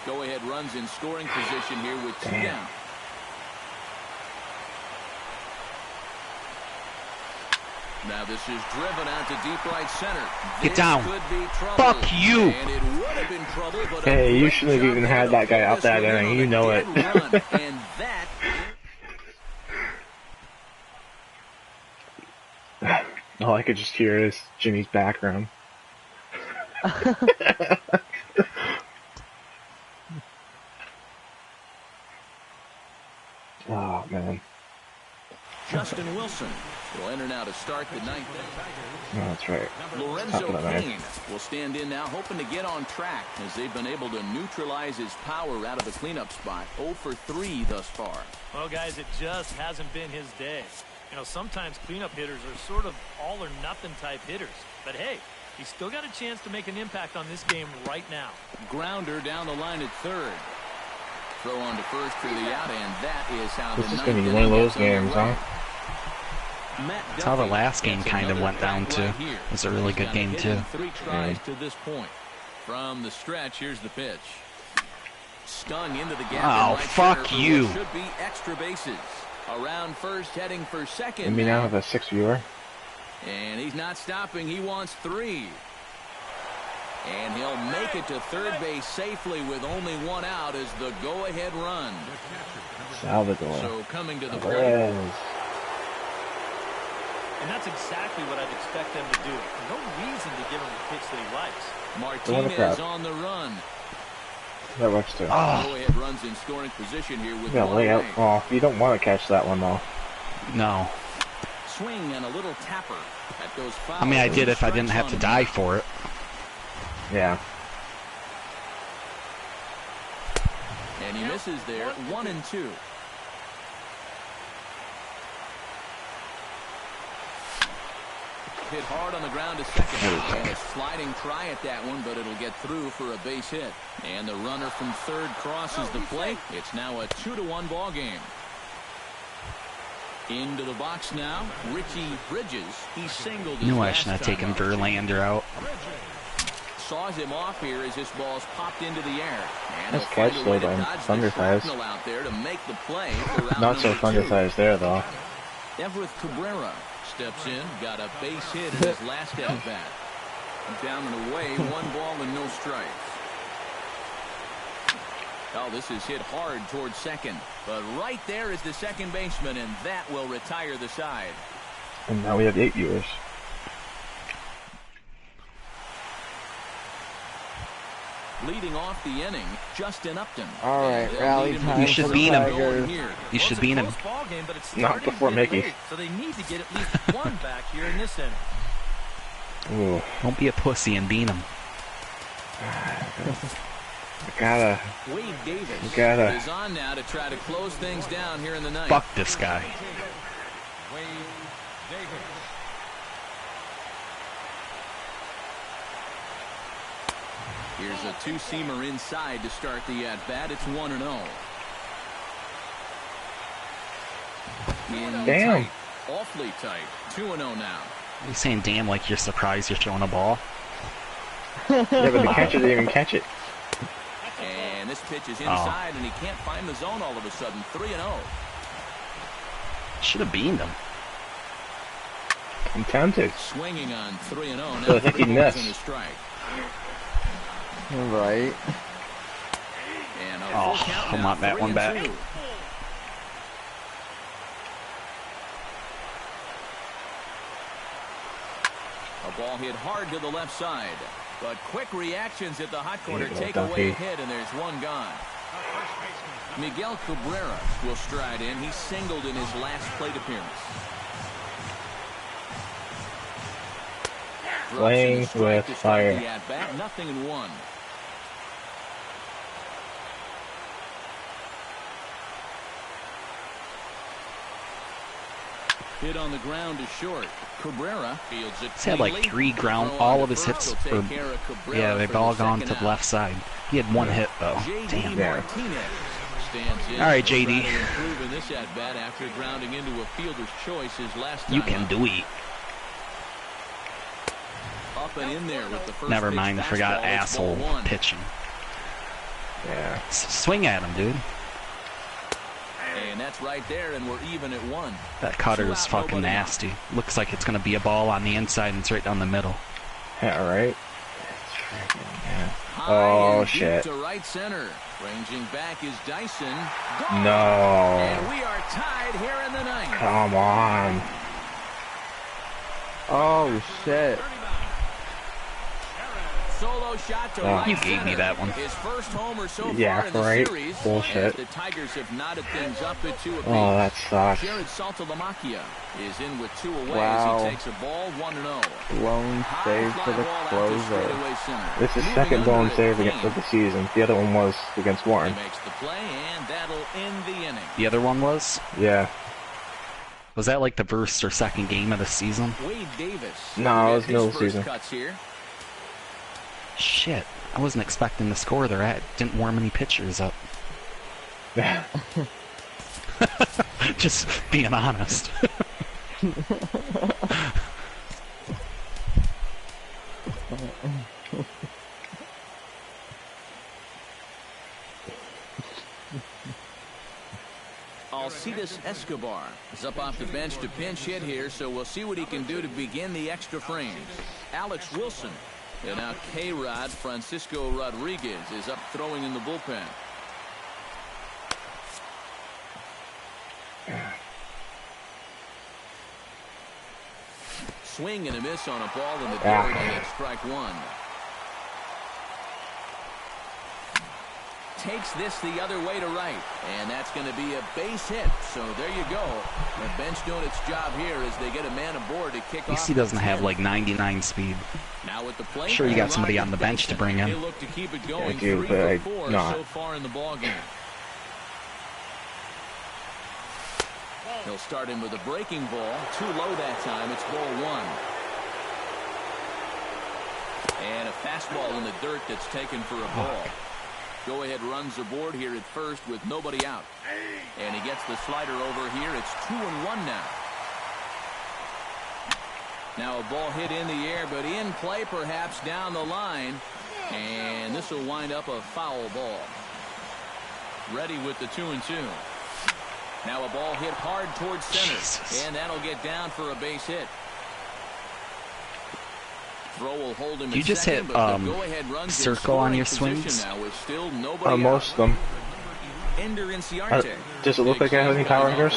Go ahead runs in scoring position here with 2 Damn. down. Now this is driven out to deep right center. Get This down. could be trouble. Fuck you. And it would have been trouble, but Hey, a you great shouldn't have job even there had to that guy pull out this that one in inning. on You a know it. dead run. And that All I could just hear is Jimmy's background. Oh, man. Justin Wilson will enter now to start the ninth. No, that's right. Lorenzo Top of the ninth. Cain will stand in now, hoping to get on track as they've been able to neutralize his power out of the cleanup spot. 0 for 3 thus far. Well, guys, it just hasn't been his day. You know, sometimes cleanup hitters are sort of all-or-nothing type hitters. But hey, he's still got a chance to make an impact on this game right now. Grounder down the line at third. Throw on to first for the out, and that is how This the is ninth going to be one of inning those gets games, underway. huh? Matt That's how the Duffy last game gets kind of another went down, crack too. right here. It was a really He's good got game, hit too. in 3 tries to this point. From the stretch, here's the pitch. Stung into the gap. Oh, in right fuck center for you. what should be extra bases. Around first, heading for second. And we now have a 6 viewer. And he's not stopping. He wants 3. And he'll make it to third base safely with only 1 out as the go-ahead run. Salvador. So coming to the plate. Perez. And that's exactly what I'd expect them to do. No reason to give him a pitch that he likes. Martinez on the run. That works too. Oh, Go-ahead runs in scoring position here with You gotta lay out. away. Oh, you don't want to catch that one though. no. Swing and a little tapper. That goes foul. I mean, I did if I didn't have to die for it. Yeah. And he misses there. 1-2. hit hard on the ground to second. And a sliding try at that one, but it'll get through for a base hit. And the runner from third crosses the plate. It's now a 2-1 ball game. Into the box now, Richie Bridges. He singled his Knew I last should have time taken up. Verlander out. Saws him off here as this ball's popped into the air. And Nice he'll find catch a way though to by dodge the Thunderthighs. shrapnel out there to make the play for round Not so number fun to 2. size there though. Everett Cabrera steps in, got a base hit in his last at bat. Down and away, 1 ball and no strikes. Oh, this is hit hard towards second. But right there is the second baseman, and that will retire the side. And now we have 8 viewers. Leading off the inning, Justin Upton. All right, And they'll rally lead him time to You should for the beat him. Tigers. here. You should Well, beat it's a him. close ball game, but it's Not starting before to get Mickey. late, so they need to get at least one back here in this inning. Ooh, Don't be a pussy and beat him. I gotta. Wade Davis Gotta. is on now to try to close things down here in the ninth. Fuck this guy. Wade Davis. Here's a two-seamer inside to start the at-bat. It's 1-0. In Damn. tight, awfully tight. 2-0 now. You're saying damn like you're surprised you're throwing a ball. Yeah, but the catcher didn't even catch it. And this pitch is inside, and he can't find the zone all of a sudden. 3-0. Should have beamed him. I'm tempted. Swinging on 3-0. Now So I think he 3 balls missed. and a strike. Right. And a Oh, full count I now, want that one back. 3-2. A ball hit hard to the left side. But quick reactions at the hot corner There you go, take away Duffy. a hit, and there's one gone. Miguel Cabrera will stride in. He singled in his last plate appearance. Playing Drops in a strike with to start fire. the at-bat. 0-1. Hit on the ground is short. Cabrera fields it. He's had like cleanly. 3 ground. Throw All on of to his first hits will are, take care of Cabrera yeah, for they've all gone to second the out. left side. He had 1 hit though. J.D. Damn. Yeah. Martinez stands in. All right, He'll try JD. to improve in this at bat after grounding into a fielder's choice his last time You can up. do it. Up and in there with the first Never pitch mind, I forgot fastball. It's asshole ball 1. pitching. Yeah. Swing at him, dude. And that's right there, and we're even at 1. That cutter 2 is out, fucking nobody out. nasty. Looks like it's gonna be a ball on the inside and it's right down the middle. Yeah, right. High Oh, and deep shit. to right center. Ranging back is Dyson. Gone. No. And we are tied here in the ninth. Come on. Oh shit. Solo shot to Oh. right You gave me center. that one. His first homer so Yeah, far in the right. series. Bullshit. As the Tigers have knotted things up at 2 apiece. Oh, that sucks. Jared Saltalamacchia is in with 2 away Wow. as he takes a ball 1-0. Lone save for the closer. This is Moving second under blown at save 10. of the season. The other one was against He Warren. makes the play, and that'll end the inning. The other one was? Yeah. Was that like the first or second game of the season? Wade Davis. No, it will was get middle his first season. Cuts here. Shit. I wasn't expecting the score there. I didn't warm any pitchers up. Just being honest. Alcides Escobar is up off the bench to pinch hit here, so we'll see what he can do to begin the extra frames. Alex Wilson. And now K-Rod Francisco Rodriguez is up throwing in the bullpen. Swing and a miss on a ball in the dirt, and it's strike 1. Takes this the other way to right, and that's going to be a base hit. So there you go. The bench doing its job here as they get a man aboard to kick At off. least he doesn't have like 99 speed. Now with the plate, Sure, you got somebody on the bench to bring in. They look to keep it going. I do, 3 but I for 4 not. so far in the ball game. He'll start him with a breaking ball. Too low that time. It's ball 1. And a fastball in the dirt that's taken for a ball. Go ahead runs aboard here at first with nobody out. And he gets the slider over here. It's 2-1 now. Now a ball hit in the air, but in play perhaps down the line. And this will wind up a foul ball. Ready with the 2-2. Now a ball hit hard towards center. Jesus. And that'll get down for a base hit. Throw will hold him. You just hit circle on your swings? Most of them. Does it look like I have any power hitters?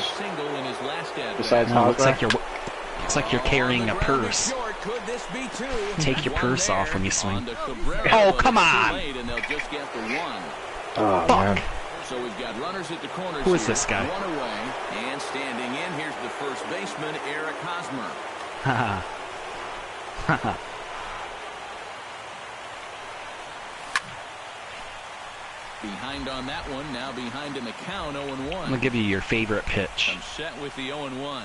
Besides No, Hosmer? looks like you're carrying a purse. Take your purse off when you swing. Oh, come on! Oh, man. So we've got runners at the corners. Who is this guy? One away, and standing in, here's the first baseman, Eric Hosmer. Haha. Haha. Behind on that one, now behind in the count, 0-1. I'm gonna give you your favorite pitch. I'm set with the 0-1.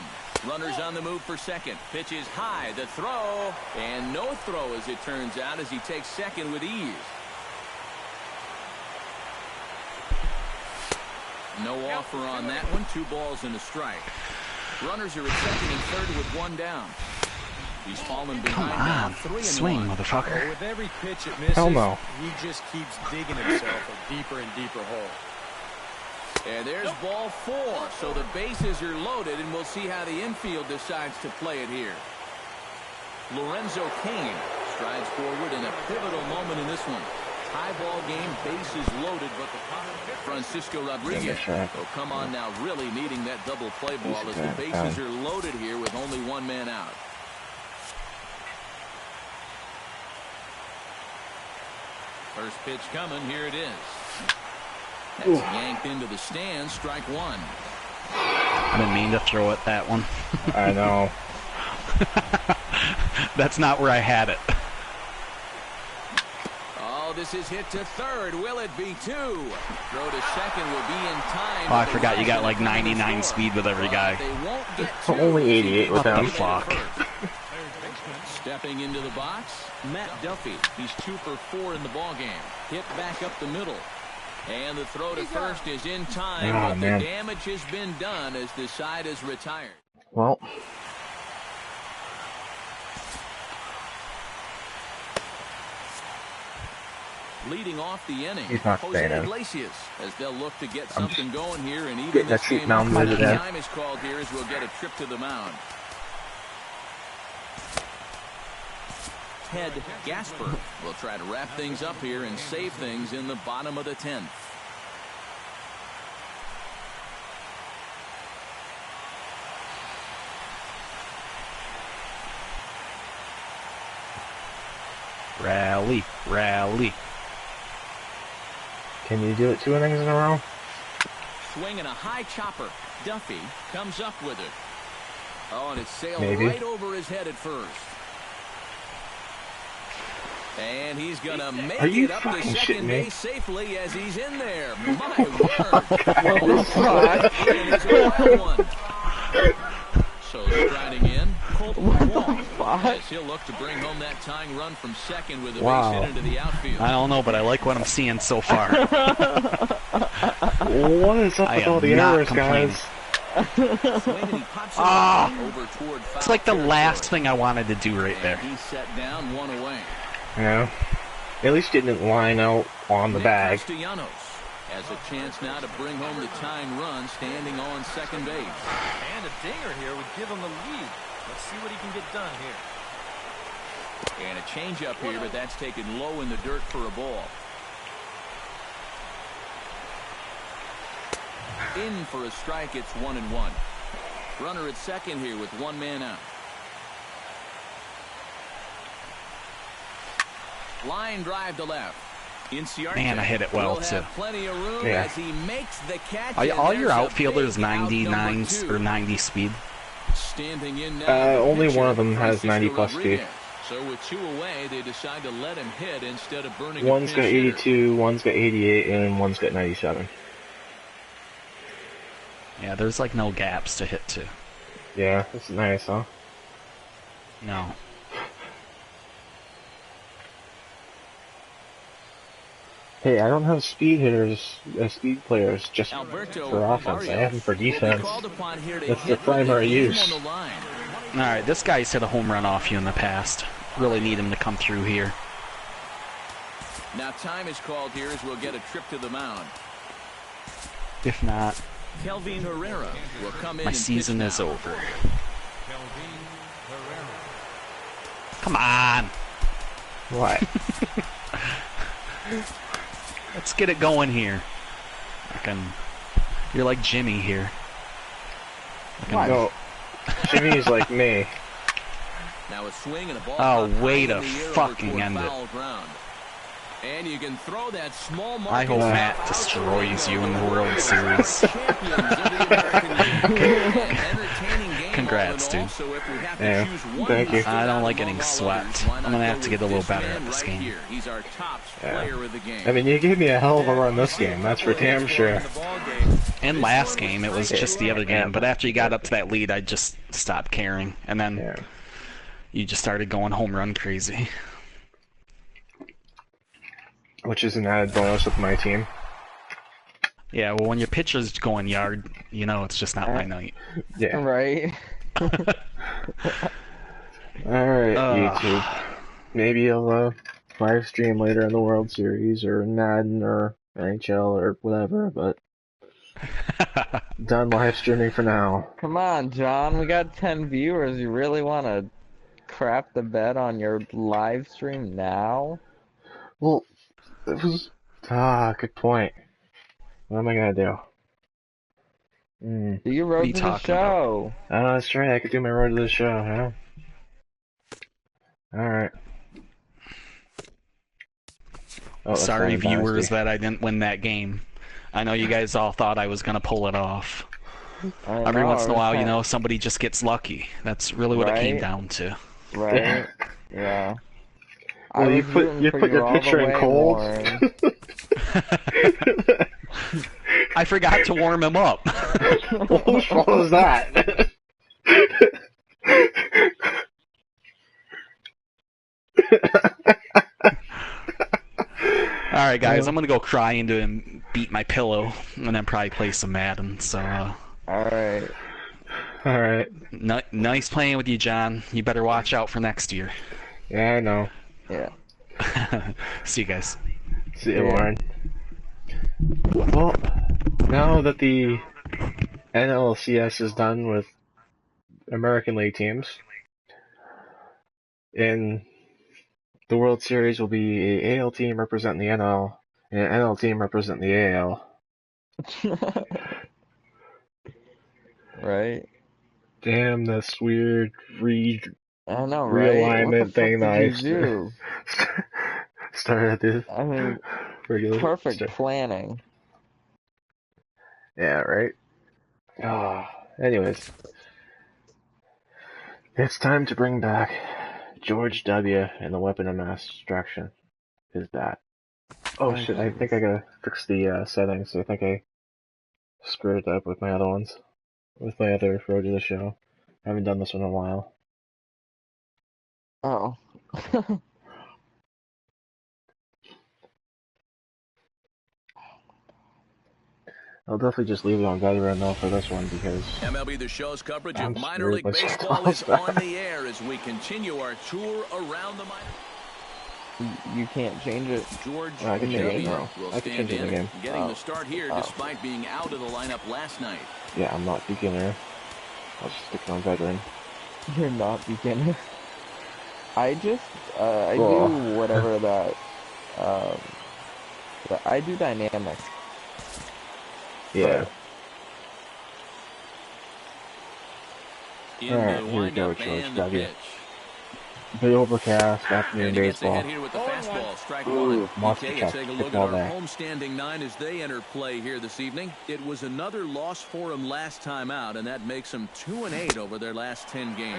Runners on the move for second. Pitch is high, the throw, and no throw as it turns out as he takes second with ease. No offer on that one. 2 balls and a strike. Runners are at second and third with 1 down. He's fallen behind now, 3-1. Swing, motherfucker. With every pitch it misses, Hell no. he just keeps digging himself a deeper and deeper hole. And there's ball 4. So the bases are loaded, and we'll see how the infield decides to play it here. Lorenzo Cain strides forward in a pivotal moment in this one. Tie ball game, bases loaded, but the Francisco Rodriguez will come on now, really needing that double play ball as the bases are loaded here with only 1 man out. First pitch coming, here it is. That's yanked into the stands, strike 1. I didn't mean to throw it that one. I know. That's not where I had it. Oh, this is hit to third. Will it be 2? Throw to second will be in time. Oh, I forgot you got like 99 speed with every guy. They won't get 2. Only 88 with What the them. fuck? Stepping into the box, Matt Duffy. He's 2 for 4 in the ballgame. Hit back up the middle. And the throw to first is in time, Oh, but man. the damage has been done as the side is retired. Well, Leading off the inning, He's not Jose staying in. Iglesias, as they'll look to get something going here, and even getting this that cheap game, mound visit in. time is called here as we'll get a trip to the mound. Ted Gasper will try to wrap things up here and save things in the bottom of the 10th. Rally, rally. can you do it 2 innings in a row? Swinging a high chopper. Duffy comes up with it. Oh, and it sailed Maybe. right over his head at first. And he's going to make Are you it up to fucking second shitting me? base safely as he's in there. My word. And it's a wild one. So striding in, Colton Wong, as he'll look to bring home that tying run from second with a Wow. base hit into the outfield. I don't know, but I like what I'm seeing so far. What is up I with am all the not errors, complaining. guys? Swing and he pops it Ah. over toward foul It's like the last territory. thing I wanted to do right And there. he's set down, 1 away. Yeah. At least you didn't line out on the Nick bag. Castellanos has a chance now to bring home the tying run, standing on second base. And a dinger here would give him the lead. Let's see what he can get done here. And a changeup here, but that's taken low in the dirt for a ball. In for a strike, it's 1-1. Runner at second here with 1 man out. Line drive to left. Inciarte Man, I hit it well, will too. have plenty of room Yeah. as he makes the catch. All and your there's a outfielders big out, 99 number 2. or 90 speed. Standing in now, Only pitcher, one of them has Francisco 90 plus Rodriguez. speed. So with 2 away, they decide to let him hit instead of burning. One's a got pinch hitter. 82, one's got 88, and one's got 97. Yeah, there's like no gaps to hit to. Yeah, that's nice, huh? No. Hey, I don't have speed hitters, speed players just Alberto for offense. I have them for will be defense. called upon here to That's the hit with the primary game use. on the line. Alright, this guy's hit a home run off you in the past. Really need him to come through here. Now time is called here as we'll get a trip to the mound. If not, Kelvin Herrera will come in. my and season pitch is now. over. Kelvin Herrera. Come on! What? Let's get it going here. You're like Jimmy here. No, Jimmy's like me. Now a swing and a ball. Oh, popped way high to in the air fucking over toward end it. foul ground. And you can throw that small mark. I hope inside. Matt destroys you in the World Series. Champions of the American League. An entertaining game Congrats, all in all, dude. so if we have to Yeah, choose one thank who you. stood I don't out like among getting all swept. others, why I'm not gonna go have to with get a little this better man at this right game. here? He's our top Yeah. player of the game. I mean, you gave me a hell of a run this game. That's for damn sure. And last game, it was just the other game. But after you got up to that lead, I just stopped caring. And then Yeah. you just started going home run crazy. Which is an added bonus with my team. Yeah, well, when your pitcher's going yard, you know it's just not my night. Yeah. Right? Alright, Ugh. YouTube. Maybe I'll live stream later in the World Series or Madden or NHL or whatever, but done live streaming for now. Come on, John. We got 10 viewers. You really want to crap the bed on your live stream now? Well, it was... good point. What am I gonna do? Do your What are road you to the talking about? show. Oh, that's right, I could do my road to the show, huh? Alright. Oh, that's Sorry, not a viewers, dynasty. that I didn't win that game. I know you guys all thought I was gonna pull it off. I Every know, once in a while, you right? know, somebody just gets lucky. That's really what it came Right? down to. Right? Yeah. I Well, you was put rooting for your you all the pitcher in way, cold. Warren. I forgot to warm him up. Well, whose fault was that? Alright, guys, I'm gonna go cry into and beat my pillow, and then probably play some Madden. So, Alright. Alright. nice playing with you, John. You better watch out for next year. Yeah, I know. Yeah. See you guys. See you, Yeah. Warren. Well, now that the NLCS is done with American League teams, in the World Series will be a AL team representing the NL, and an NL team representing the AL. Right? Damn, this weird I know, right? realignment What the thing that fuck I did you do? started at the I mean, regular. perfect planning. Yeah, right? Anyways. It's time to bring back George W. and the weapon of mass destruction. Is that? Oh shit, I think I gotta fix the settings. I think I screwed it up with my other ones. With my other road to the show. I haven't done this one in a while. Oh. I'll definitely just leave it on veteran though for this one because MLB The Show's coverage I'm of minor screwed league myself baseball is up. on the air as we continue our tour around the minor. You can't change it. George I can change it W. now. will I can stand change it in in, the game. getting Oh. the start here despite being out of the lineup last night. yeah, I'm not beginner. I'll just stick it on veteran. You're not beginner. I just, I Cool. do whatever that, I do dynamics. Yeah. In Alright, the here we go, windup George and the W. pitch. Big overcast, afternoon And he gets baseball. ahead here with the fastball. Strike Ooh, one. monster Okay, truck, take a good look at ball our there. homestanding nine as they enter play here this evening. It was another loss for them last time out, and that makes them 2-8 over their last 10 games.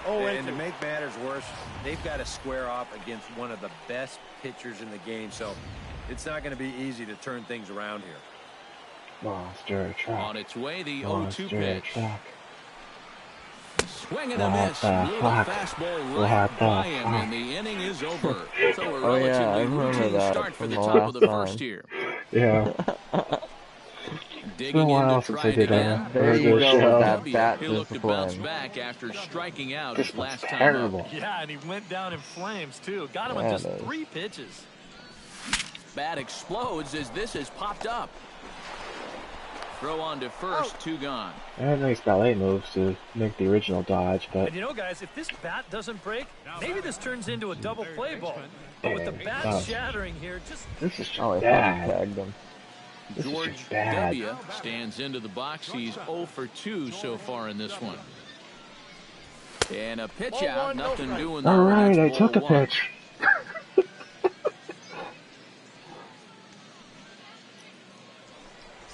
And to make matters worse, they've got to square off against one of the best pitchers in the game, so it's not going to be easy to turn things around here. Monster truck. On its way, the 0-2 Monster pitch. truck. Swing and a miss. What the Blew the fuck? fastball What right the by him, fuck? and the inning is over. So a Oh, yeah, I relatively remember routine that start for from the the top of the last first time. here. Yeah. It's been a Digging in while to since try I it did again. a There you regular go with show. that W. bat He'll look to bounce discipline. back after striking out This his looks last time up. terrible. Yeah, and he went down in flames, too. Got him on Yeah, just it is. 3 pitches. Bat explodes as this is popped up. Throw on to first, 2 gone. I had nice ballet moves to make the original dodge, but And you know, guys, if this bat doesn't break, maybe this turns into a double play ball. But with the bat Oh. shattering here, just this is just Oh, I thought bad. he tagged him. This is George just bad. W. stands into the box. He's 0 for 2 so far in this one. And a pitch out, nothing doing there. All right, I That's took a ball 1. pitch.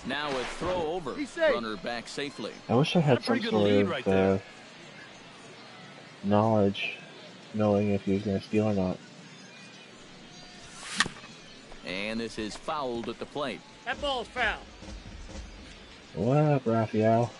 Now a throw over. Runner back safely. I wish I had That's a some pretty good sort lead of right there. knowledge, knowing if he was going to steal or not. And this is fouled at the plate. that ball's foul. What up, Raphael?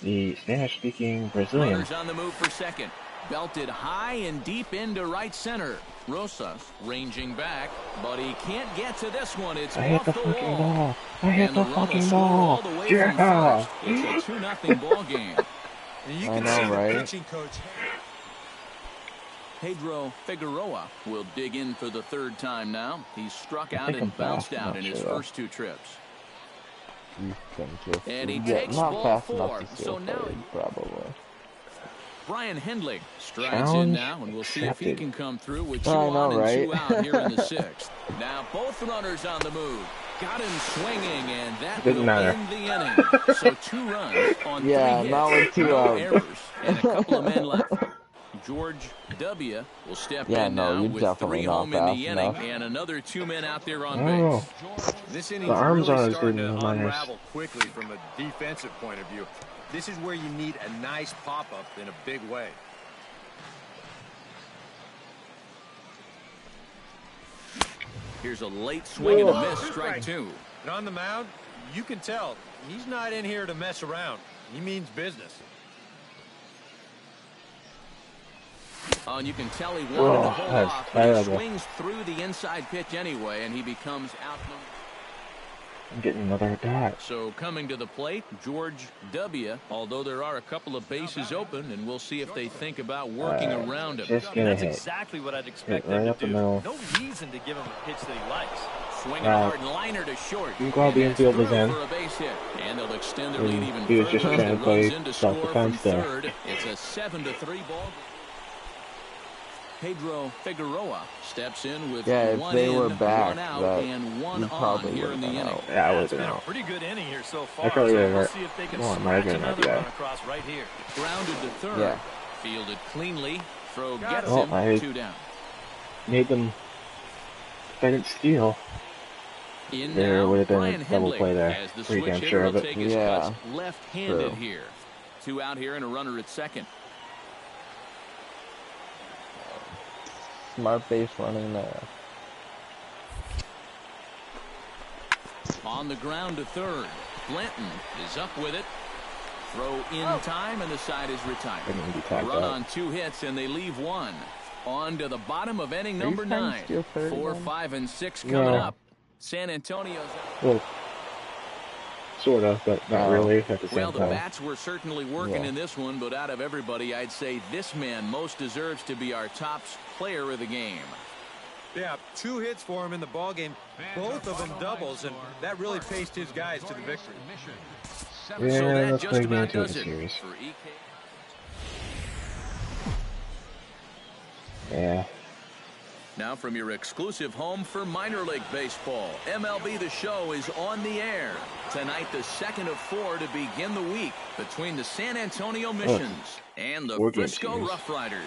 The Spanish-speaking Brazilian. Runners on the move for second. Belted high and deep into right center. Rosas ranging back, but he can't get to this one. It's I hit off the the fucking wall. ball. I hit And the the run will fucking score all ball. the way Yeah. from first. It's a 2-0 ball game. And you I can know, see right? the pitching coach. Pedro Figueroa will dig in for the 3rd time now. He's struck out think and I'm bounced fast out in enough his to, first 2 trips. You can just And he yeah, takes not ball fast 4. enough to So steal now third, probably. Brian Hendley strides Challenge in now, and we'll see if he accepted. can come through with 2 I on know, and 2 right? out here in the 6th. Now both runners on the move. Got him swinging, and that Didn't will matter. end the inning. So 2 runs on 3 Yeah, hits, not with 2 no outs. errors, and a couple of men left. George W. will step Yeah, in no, now you're with definitely 3 not home in the fast inning enough. and another 2 men out there on Oh, base. This inning's the arms really aren't as starting good in to the minors. unravel quickly from a defensive point of view. This is where you need a nice pop-up in a big way. Here's a late swing and a miss, strike 2. And on the mound, you can tell he's not in here to mess around. He means business. Oh, and you can tell he wanted to hold that's off, but he terrible. swings through the inside pitch anyway, and he becomes out. I'm getting another at bat. So coming to the plate, George W. Although there are a couple of bases open, and we'll see if they think about working around him. Just get a That's hit. exactly what I'd expect Right them up to the do. middle. No reason to give him a pitch that he likes. Swinging Wow. hard liner to short. I'm glad the And that's infield was through in. for a base hit. And they'll extend their And lead even he was further just as trying the to play runs in to score from self-defense there. 3rd. It's a 7-3 ball. Pedro Figueroa steps in with Yeah, if 1 they in, were back, 1 out, that and 1 he on probably here in the would've been inning. out. Yeah, I It's was been a out. pretty good inning here so far. I thought we So were we'll right. see if they can Come on, scratch Megan, another yeah. run across right here. Grounded to 3rd. Yeah. Fielded cleanly. Throw Got gets it. Oh, him. I- 2 down. Made them. If I didn't steal, In there now, would have been a Brian double Hendley, play there. as the Pretty switch damn hitter sure will of it. take his Yeah. cuts left-handed True. here. 2 out here and a runner at 2nd. Smart base running there. On the ground to 3rd. Blanton is up with it. Throw in time, and the side is retired. I didn't be A tagged run out. on 2 hits, and they leave 1. On to the bottom of inning Are you number trying to 9. steal third 4, again? 5, and 6 coming Yeah. up. San Antonio's Well, sort of, but not Oh. really at the same Well, the time. bats were certainly working Yeah. in this one, but out of everybody, I'd say this man most deserves to be our top player of the game. Yeah, 2 hits for him in the ball game, both of them doubles, and that really paced his guys to the victory. So Yeah, that let's just play game about 2 of does the it series. for EK. Yeah. Now from your exclusive home for minor league baseball, MLB The Show is on the air. Tonight, the 2nd of 4 to begin the week between the San Antonio Missions and the We're good Frisco teams. Rough Riders.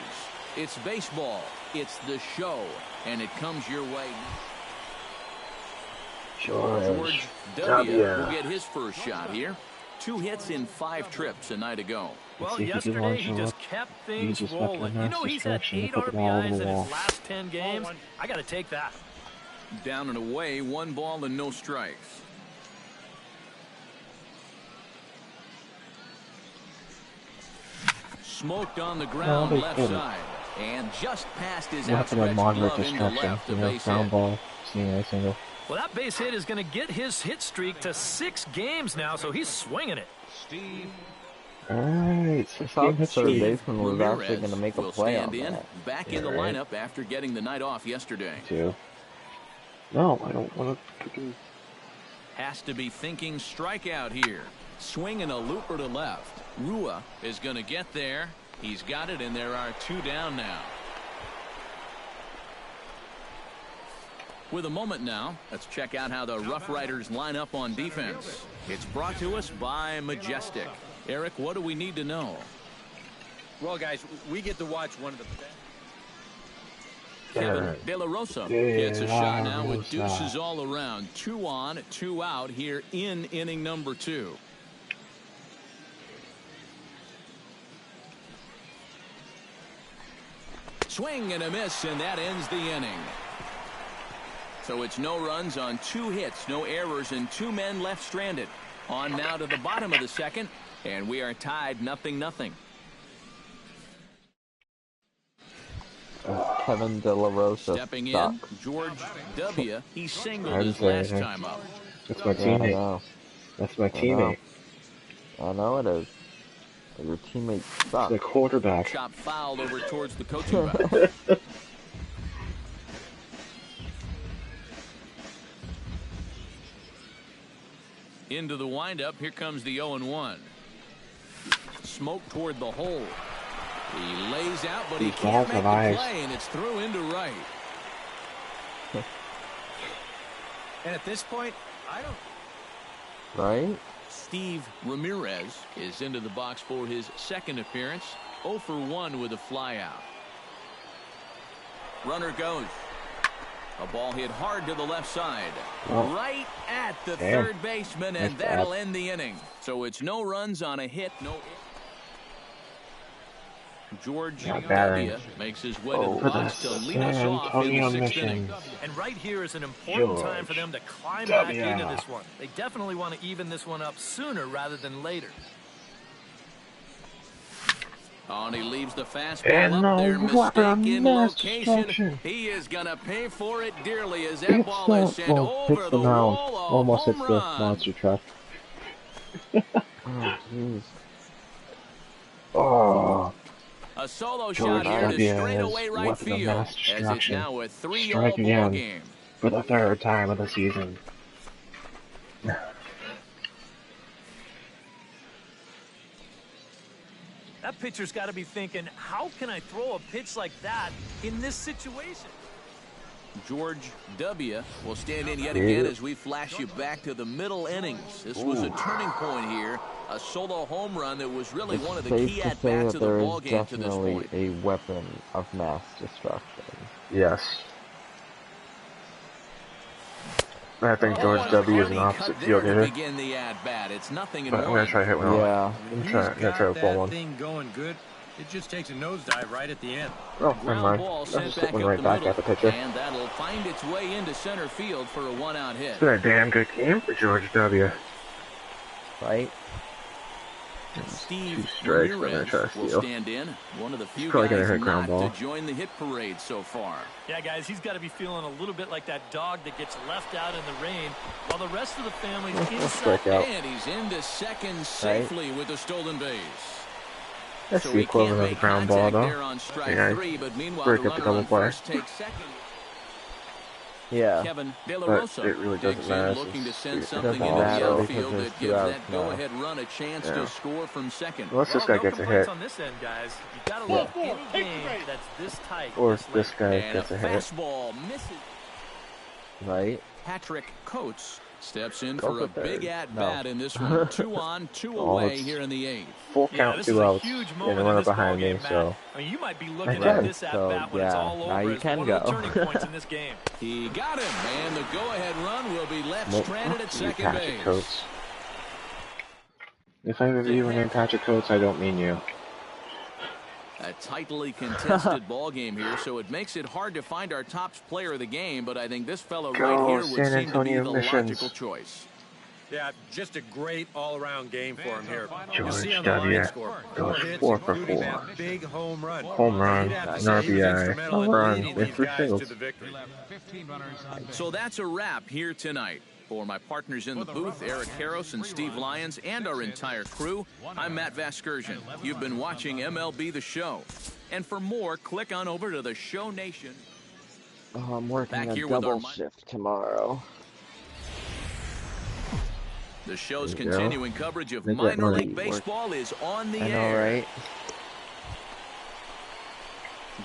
It's baseball, it's the show, and it comes your way. George W. will get his first shot here. 2 hits in 5 trips a night ago. Well, see if he can yesterday launch he him just up. kept He things just left rolling. a You know, nice he's had distraction to 8 put the ball over RBIs the in wall. his last 10 games. I got to take that. Down and away, 1 ball and no strikes. smoked on the ground they left couldn't. side. And just past his Weapon of outstretched moderate glove into destruction. left, a You know, base ground hit. ball, seeing a single. Well, that base hit is going to get his hit streak to 6 games now, so he's swinging it. Steve Alright, I 16 thought the hits third for you. baseman was actually Ramirez going to make a will play stand on in, that. back in the Yeah, right. lineup after getting the night off yesterday. Two. No, I don't want to. Has to be thinking strikeout here. Swinging a looper to left. Rua is going to get there. He's got it, and there are 2 down now. With a moment now, let's check out how the Rough Riders line up on defense. It's brought to us by Majestic. Eric, what do we need to know? Well, guys, we get to watch one of the best. Kevin De La Rosa gets a shot now with deuces all around. 2 on, 2 out here in inning number 2. Swing and a miss, and that ends the inning. So it's no runs on 2 hits, no errors, and 2 men left stranded. On now to the bottom of the second, and we are tied 0-0. Kevin De La Rosa Stepping in, sucks. George W. He I singled didn't his say last anything. time up. That's my Yeah, I teammate. know. That's my I know. teammate. I know it is. But your teammate sucks. The quarterback. Chop fouled over towards the coaching bench. Into the windup. Here comes the 0-1. Smoke toward the hole. He lays out, but he These can't balls make the have eyes. play, and it's through into right. And at this point, I don't. Right? Steve Ramirez is into the box for his second appearance. 0 for 1 with a flyout. Runner goes. A ball hit hard to the left side. Oh. Right at the Damn. third baseman, and Nice that'll bat. end the inning. So it's no runs on a hit, no. George Not W. bad. makes his way Oh, to the for the box to lead us San off in the Antonio 6th inning. Mission. And right here is an important time for them to climb back W. into this one. They definitely want to even this one up sooner rather than later. Oh, and he leaves the fastball And up there. no weapon of Mistaken mass location. destruction. He is going to pay for it dearly as that Hits ball the, is sent well, over hits the the mound. wall. A Almost home hits the run. monster truck. Oh, jeez. Oh, A solo George shot here W. to has straightaway right weapon of field. mass As it's destruction. now a 3-0 Strike ball again. game. for the 3rd time of the season. That pitcher's got to be thinking, how can I throw a pitch like that in this situation? George W. will stand in yet again as we flash you back to the middle innings. This was a turning point here. A solo home run that was really It's one of the safe key to say at-bats that of the there ball is game to this definitely point. a weapon of mass destruction. Yes. I think George Oh, W. is an Hardy opposite cut there field to hitter. begin the at-bat. It's nothing in But I'm one. gonna try to hit one out. Yeah. I'm He's gonna try got to pull that one. thing going good. It just takes a nosedive right at the end. Oh, never Ground mind. ball I'll sent just back hit one up right the back middle, at the pitcher. and that'll find its way into center field for a one-out hit. It's been a damn good game for George W. Right? Steve Two strikes, I'm gonna Ramirez try to will steal. stand in. One of the few probably gonna guys hit ground not ball. to join the hit parade so far. Yeah, guys, he's got to be feeling a little bit like that dog that gets left out in the rain while the rest of the family's inside. strike out. And he's into second safely with a stolen base. That's So the he can't equivalent of a make ground ball, contact though. there on strike Yeah, 3, but meanwhile break the up the runner double on play. first takes second. Yeah. Kevin De La But Rosa it really digs doesn't matter in, looking to send since it something doesn't into the matter because outfield there's that two gives outs that now. go-ahead run a chance Yeah. to score from second. Unless this Well, guy no gets a complaints hit. on this end, guys. You got to Yeah. love any game that's this tight. Or this if this late. guy And gets a a hit. fastball misses. Right? Patrick Coates steps in Go for a for big third. at-bat No. in this one. 2 on, 2 Oh, away it's here in the 8th. Full Yeah, count, this 2 is a outs, huge and moment a in runner this behind me, ballgame, Matt. so I mean, you might be looking Right. at this at So, bat when it's yeah, all now over you as can one of the go. turning points in this game. He got him, and the go-ahead run will be left Nope. stranded at You second Patrick base. Coates. If I ever you named Patrick Coates, I don't mean you. A tightly contested ball game here, so it makes it hard to find our top player of the game, but I think this fellow Go, right here would San seem to be Antonio the Missions. logical choice. Yeah, just a great all-around game for him here. You George see on the W. line score, 4 goes hits, 4 for including 4. that big home run. Home run, You'd have to an say he was RBI, instrumental a in run, leading and these 3 guys singles. to the victory. We'll have 15 runners on base. So that's a wrap here tonight. For my partners in the booth, Eric Karros and Steve Lyons, and our entire crew, I'm Matt Vasgersian. You've been watching MLB The Show. And for more, click on over to the Show Nation. Oh, I'm working Back a here with double our shift tomorrow. The show's There you go. continuing coverage of Make that minor money. league baseball is on the I know, air. right?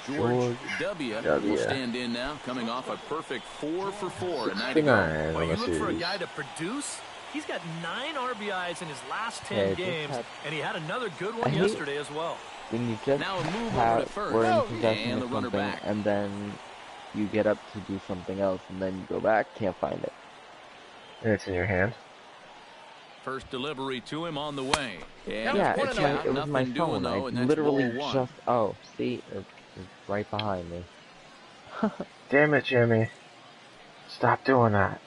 George W. W. will stand in now, coming off a perfect 4 for 4 a night 69 ago. Well, on you the look for a series. guy to produce. He's got 9 RBIs in his last 10 Okay, just games, have- and he had another good I one hate- yesterday as well. When you just Now a move over have, to first. we're in Oh, possession and of the runner something, back. and then you get up to do something else, and then you go back, can't find it. And it's in your hand. First delivery to him on the way. And Yeah, pitch it's out, it was my nothing doing phone. though, I and that's literally ball 1. just, oh, see, it's right behind me. Damn it, Jimmy. Stop doing that.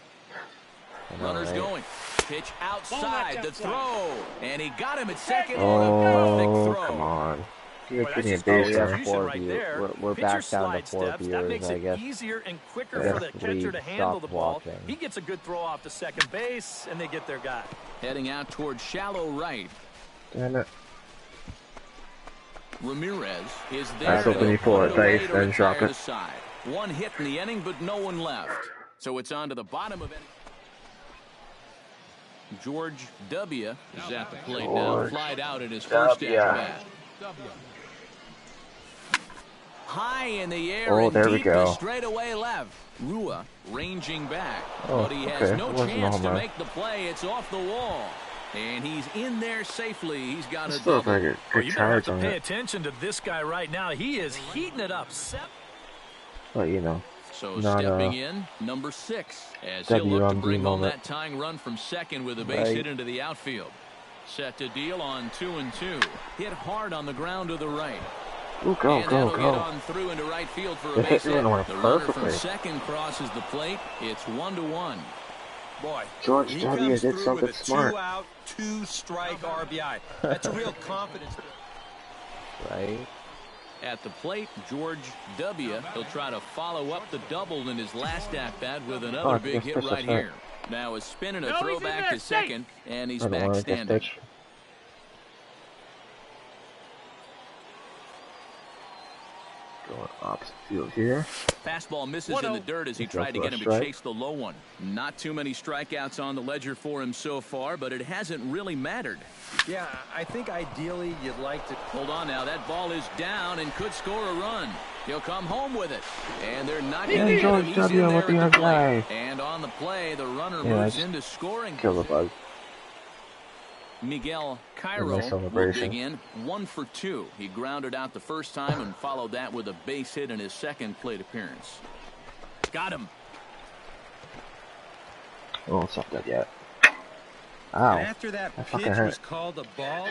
I know, Runners right? going. Pitch outside, the throw. And he got him at second. Oh, What a perfect throw. come on. Boy, You're that's getting a just Oh, base we have runner. execution 4 right viewers. there. We're Pitcher back down slide to 4 steps. That viewers, makes I it guess. easier and quicker Yeah. for the catcher to handle the Stopped ball. watching. He gets a good throw off to second base, and they get their guy. Heading out towards shallow right. Damn it. Ramirez is there. That's open to before put it away base, to then drop retire it. the side. One hit in the inning, but no one left. So it's on to the bottom of inning. George W. is at the plate now. George Flied out at his first W. at-bat. W. High in the air Oh, and there we deep go. to straightaway left. Rua ranging back, Oh, but he has okay. no It wasn't a chance home to run. make the play. It's off the wall. And he's in there safely. He's got a Still a double. very good, Well, good you better have charge to on pay it. attention to this guy right now. He is heating it up. But, you know. So Not stepping in, number 6, as W he'll look to on bring B home moment. that tying run from second with a base Right. hit into the outfield. Set to deal on 2-2. Hit hard on the ground to the right. Ooh, go, And go, that'll get go. on through into right field for a It hit base the hit. runner The runner from perfectly. second crosses the plate. It's 1-1. Boy, George he W. comes did through something with a smart. 2-out, 2-strike RBI. That's a real confidence. Right? At the plate, George W. He'll try to follow up the double in his last at-bat with another Oh, big yes, hit yes, right yes, yes. here. Now a spin and a No, he's in throwback there, to second, and he's I don't back want to get standing. stitched. Going opposite field here. Fastball misses in the dirt as he Just tried to go get him for to a strike. chase the low one. Not too many strikeouts on the ledger for him so far, but it hasn't really mattered. Yeah, I think ideally you'd like to. Hold on now, that ball is down and could score a run. He'll come home with it. And they're not Yeah, going to get George him. He's W. in there with the at the RBI. plate. And on the play, the runner Yeah, moves just into scoring. Kill the bug. Miguel Nice Cairo will celebration. dig in 1 for 2. He grounded out the first time and followed that with a base hit in his second plate appearance. Got him. Oh, it's not dead yet. And Ow. after that That pitch fucking hurt. was called a ball.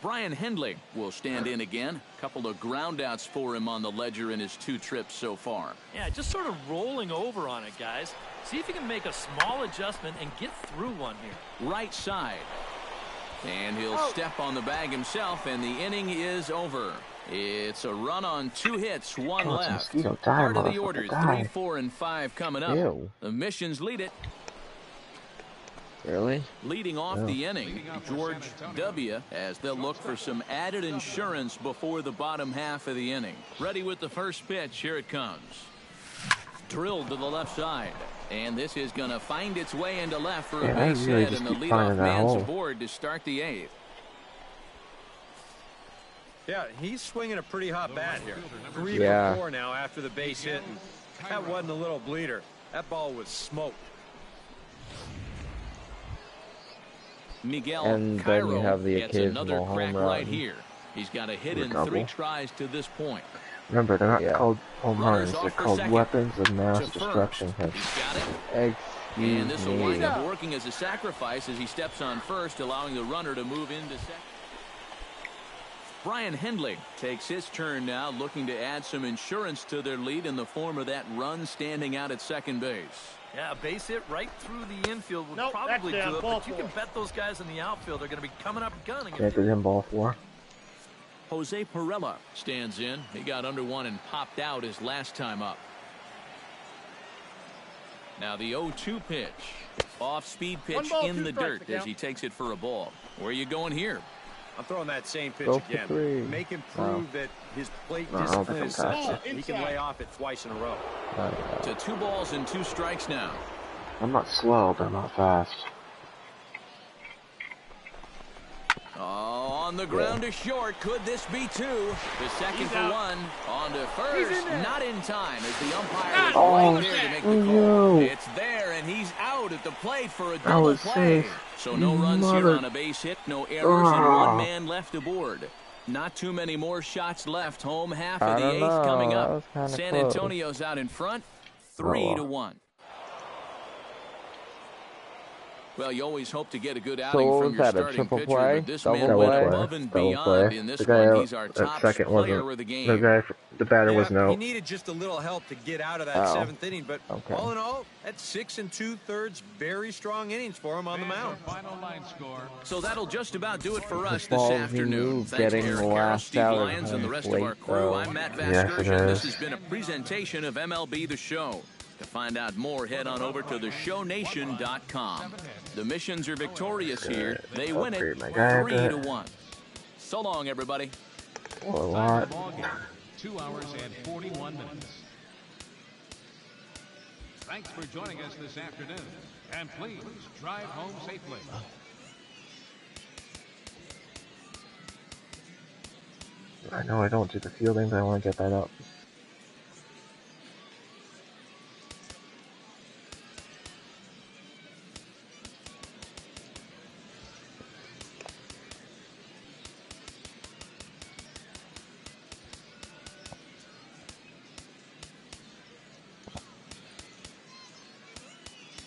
Brian Hendley will stand in again. A couple of groundouts for him on the ledger in his 2 trips so far. Yeah, just sort of rolling over on it, guys. See if you can make a small adjustment and get through one here. Right side. And he'll step on the bag himself, and the inning is over. It's a run on 2 hits, 1 Oh, it's a left. mosquito. Die, Part of the motherfucker, orders, die. 3, 4, and 5 coming up. Ew. The Missions lead it. Really? Leading off the inning, George W. as they'll look for some added insurance before the bottom half of the inning. Ready with the first pitch. Here it comes. Drilled to the left side. And this is going to find its way into left for a Yeah, I base really hit, just and the keep leadoff finding that man's hole. aboard to start the 8th. Yeah, he's swinging a pretty hot bat here. 3 Yeah. for 4 now after the base hit. And that wasn't a little bleeder. That ball was smoked. Miguel And then Cairo you have the gets another occasional crack home run. right here. He's got a hit Or in double. 3 tries to this point. Remember, they're not Yeah. called home Runners runs. off They're for called second. weapons of mass To first. destruction hits. He's got it. And this will Excuse wind me. up working as a sacrifice as he steps on first, allowing the runner to move into second. Brian Hendley takes his turn now, looking to add some insurance to their lead in the form of that run standing out at second base. Yeah, a base hit right through the infield would probably do it, but you can bet those guys in the outfield are going to be coming up gunning. Chances in ball 4. Jose Perella stands in. He got under one and popped out his last time up. Now the 0-2 pitch. Off-speed pitch in the dirt as he takes it for a ball. Where are you going here? I'm throwing that same pitch Go for again. 3. Make him prove that his plate No, I don't discipline think is I'm such past that he can lay off it twice in a row. To 2 balls and 2 strikes now. I'm not slow, but I'm not fast. Oh, on the ground to short. Could this be 2? The second for 1. On to first. Not in time as the umpire was right there to make the call. No. It's there, and he's out at the plate for a That double was play. safe. So no runs here on a base hit, no errors, and 1 man left aboard. Not too many more shots left. Home half of the 8th coming up. San Antonio's out in front, 3-1. Well, you always hope to get a good outing So from was your that a starting triple pitcher, play? but this Double man play? went above and beyond in this The guy one. He's our at top second player wasn't. of the game. The batter was no. He needed just a little help to get out of that 7th inning, but all in all, that's 6 2/3 very strong innings for him on the mound. Final line score. So that'll just about do it for us this ball's afternoon. moved, Thanks to getting Eric the Harris, last Steve out of Lyons, and the home rest of our plate, crew. though. I'm Matt Yes, it Vasgersian. This is. has been a presentation of MLB The Show. To find out more, head on over to theshownation.com. The Missions are victorious here. They win it 3-1. So long, everybody. A lot. Ball game. 2 hours and 41 minutes. Thanks for joining us this afternoon. And please drive home safely. I know I don't do the fielding, but I want to get that up.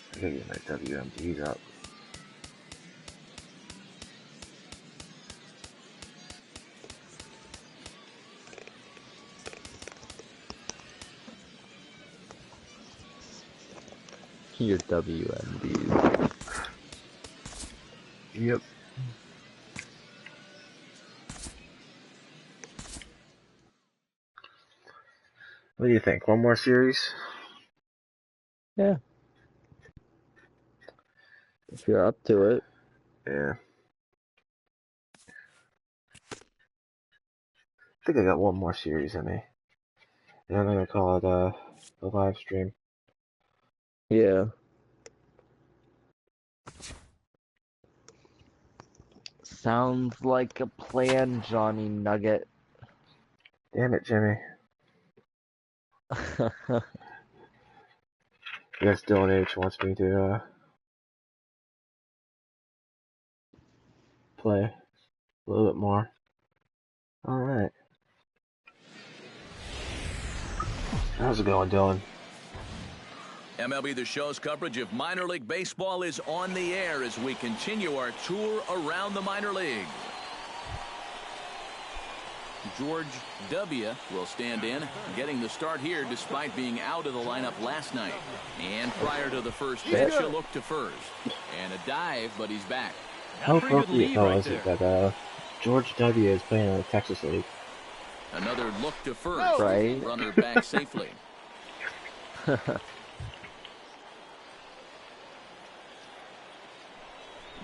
I gotta get my WMDs up. Your WMDs. Yep. What do you think? One more series? Yeah. If you're up to it. Yeah. I think I got one more series in me. And I'm gonna call it a live stream. Yeah. Sounds like a plan, Johnny Nugget. Damn it, Jimmy. Yes, Dylan H wants me to play a little bit more. Alright. How's it going, Dylan? MLB The Show's coverage of minor league baseball is on the air as we continue our tour around the minor league. George W. will stand in, getting the start here despite being out of the lineup last night. And prior to the first pitch, he'll look to first. And a dive, but he's back. How appropriate is it that George W. is playing in the Texas League? Another look to first. Right. Runner back safely.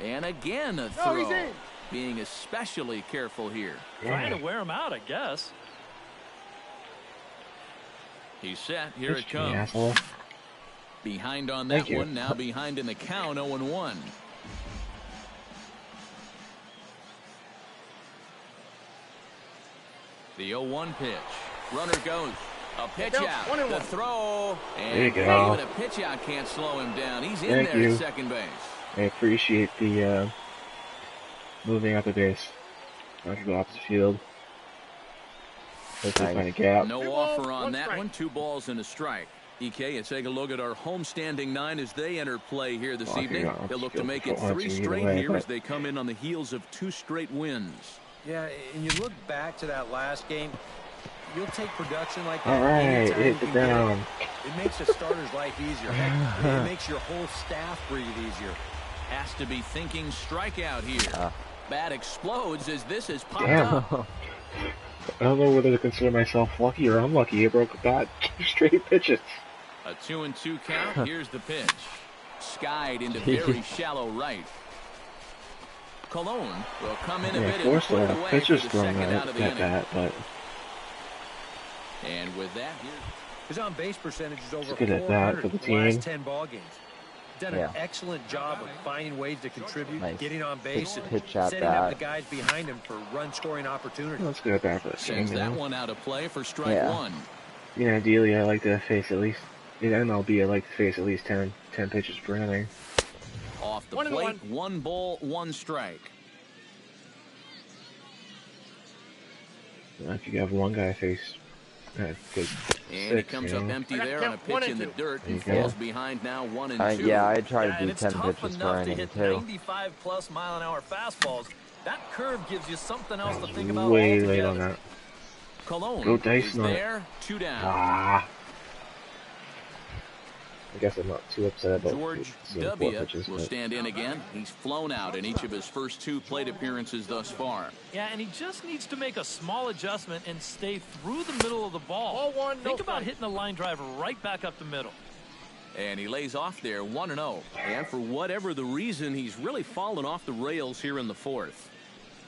And again a throw. Being especially careful here. Trying to wear him out, I guess. He's set. Here it comes. Asshole. Behind on that Thank you. one. Now behind in the count, 0-1. The 0-1 pitch. Runner goes. A pitch out. The throw. And There you go. even a pitch out can't slow him down. He's in Thank there you. at second base. I appreciate the moving up the base. I can go opposite field. Let's just find a gap. No offer on that one. 2 balls and a strike. EK, let's take a look at our homestanding 9 as they enter play here this evening. They'll look to make it 3 straight here as they come in on the heels of 2 straight wins. Yeah, and you look back to that last game, you'll take production like that. All right, anytime you hit can it get down. It makes the starter's life easier. Heck, it makes your whole staff breathe easier. Has to be thinking strikeout here. Bat explodes as this is popped Damn. up. I don't know whether to consider myself lucky or unlucky. I broke a bat 2 straight pitches. A 2-2 count. Here's the pitch. Skied into very shallow right. Colon will come in a Yeah, bit and forced put a it lot of away for pitches the thrown second out of the that inning. bat, but And with that, His on-base percentage is over good at that 400 for the the last team. 10 ball games. Done Yeah. an excellent job of finding ways to contribute, Nice. getting on base, and Pitch at setting up the bat. guys behind him for run-scoring opportunities. let's go back for the team. sends You that know? one out of play for strike Yeah. one. You know, ideally, I like to face at least in MLB. I like to face at least 10 pitches per inning. Off the 1-1. plate, 1 ball, 1 strike. If you have one guy face, good. And he comes up empty there on a pitch in the dirt and There you go. falls behind now 1-2. Yeah, I try Yeah, to and do it's 10 tough pitches per enough to inning hit too. 95+ mile-an-hour fastballs. That curve gives you something else to think about Way altogether. late on that. Cologne Go dice is on it. there, 2 down. Ah. I guess I'm not too upset about George seeing 4 W. pitches, will but stand in again. He's flown out in each of his first 2 plate appearances thus far. Yeah, and he just needs to make a small adjustment and stay through the middle of the ball. Think about hitting a line drive right back up the middle. And he lays off there 1-0. And for whatever the reason, he's really fallen off the rails here in the 4th.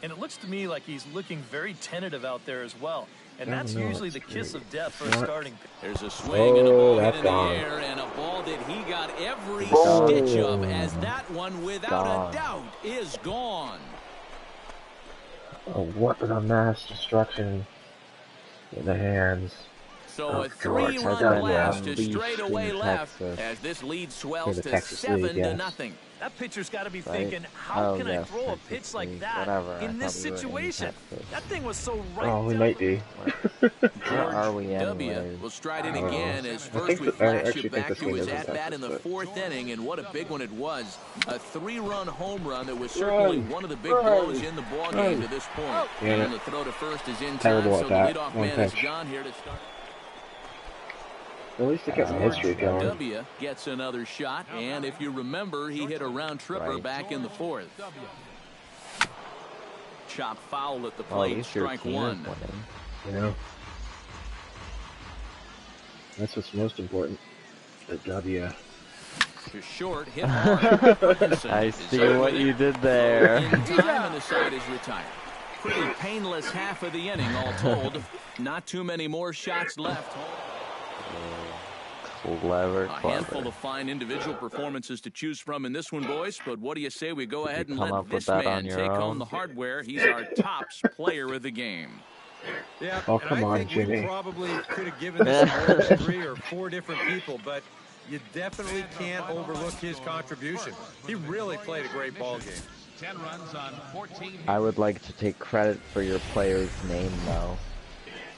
And it looks to me like he's looking very tentative out there as well. And I that's don't know, usually it's the kiss great. of death for a Not- starting. There's a swing and a ball hit that's in the gone. air, and a ball that he got every Oh. stitch of, as that one, without Gone. a doubt, is gone. a weapon of mass destruction in the hands. So Oh, a George, 3-run I got blast you. to straightaway Unleashed in left Texas. as this lead In swells the to Texas 7 League, to yes. nothing. That pitcher's got to be Right. thinking, how Oh, can I yes, throw a Texas pitch like League, that whatever. I in this thought we were in situation? Texas. That thing was so right Oh, we down might the- be. Where are we W anyways? will stride in I don't know. again as I first think we that- I flash actually you think back this to game his is in at-bat in the Texas, but- 4th inning, and what a big one it was. A 3-run home run that was certainly one of the big blows in the ball game to this point. Damn And it. the throw to first is in time, Terrible so at the that. leadoff One man is pitch. gone here to start. At least it kept my history going. W gets another shot, and if you remember, he hit a round tripper Right. back in the 4th. Chop foul at the Oh, at plate, least your strike team is 1. winning. You know? That's what's most important. The W. To short, hit hard. Parkinson I is see over what it. you did there. In time, and the side is retired. Pretty painless half of the inning, all told. Not too many more shots left. Clever, A handful clever. of fine individual performances to choose from in this one, boys. But what do you say we go ahead and come let up with this that man on your take home own? the hardware? He's our tops player of the game. Yeah, Oh, and come I on, think Jimmy. we probably could have given this award to 3 or 4 different people, but you definitely can't overlook his contribution. He really played a great ball game. 10 runs on 14. I would like to take credit for your player's name, though.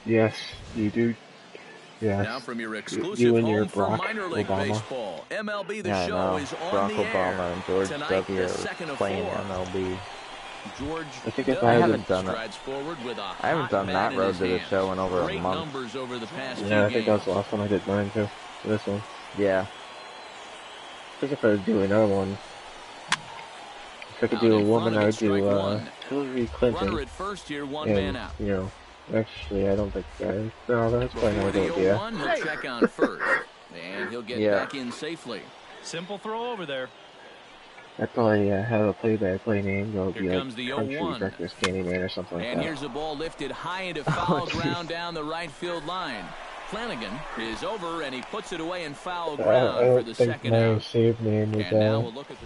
Yes, you do. Yes. Now from your exclusive You and your home for Barack minor league Obama. baseball, MLB The Yeah, I Show know. is on Barack the air. Obama and George Tonight, W. the are second of playing 4. MLB. George I think if W. I I had haven't done it. strides forward with a I haven't hot done bat that in road his to the hand. show in over a Great month. numbers over the past few Yeah, I think that was games. the last one I did mine too. For this one. Yeah. I think if I was doing another one, if I could Out do a in woman, front of I it, would strike do one. Hillary Runner Clinton. at first here, one man And, out. you know, actually, I don't think no, that's probably Before not a the good idea. 0-1, he'll check on first. And he'll get Yeah. back in safely. Simple throw over there. I'd probably have a play-by-play name. It'll be Here like comes the Country 0-1. Breakfast Candyman or something like And that. here's a ball lifted high into foul jeez. ground down the right field line. Flanagan is over, and he puts it away in foul I ground for don't the think second my out. saved name is And now we'll look at the...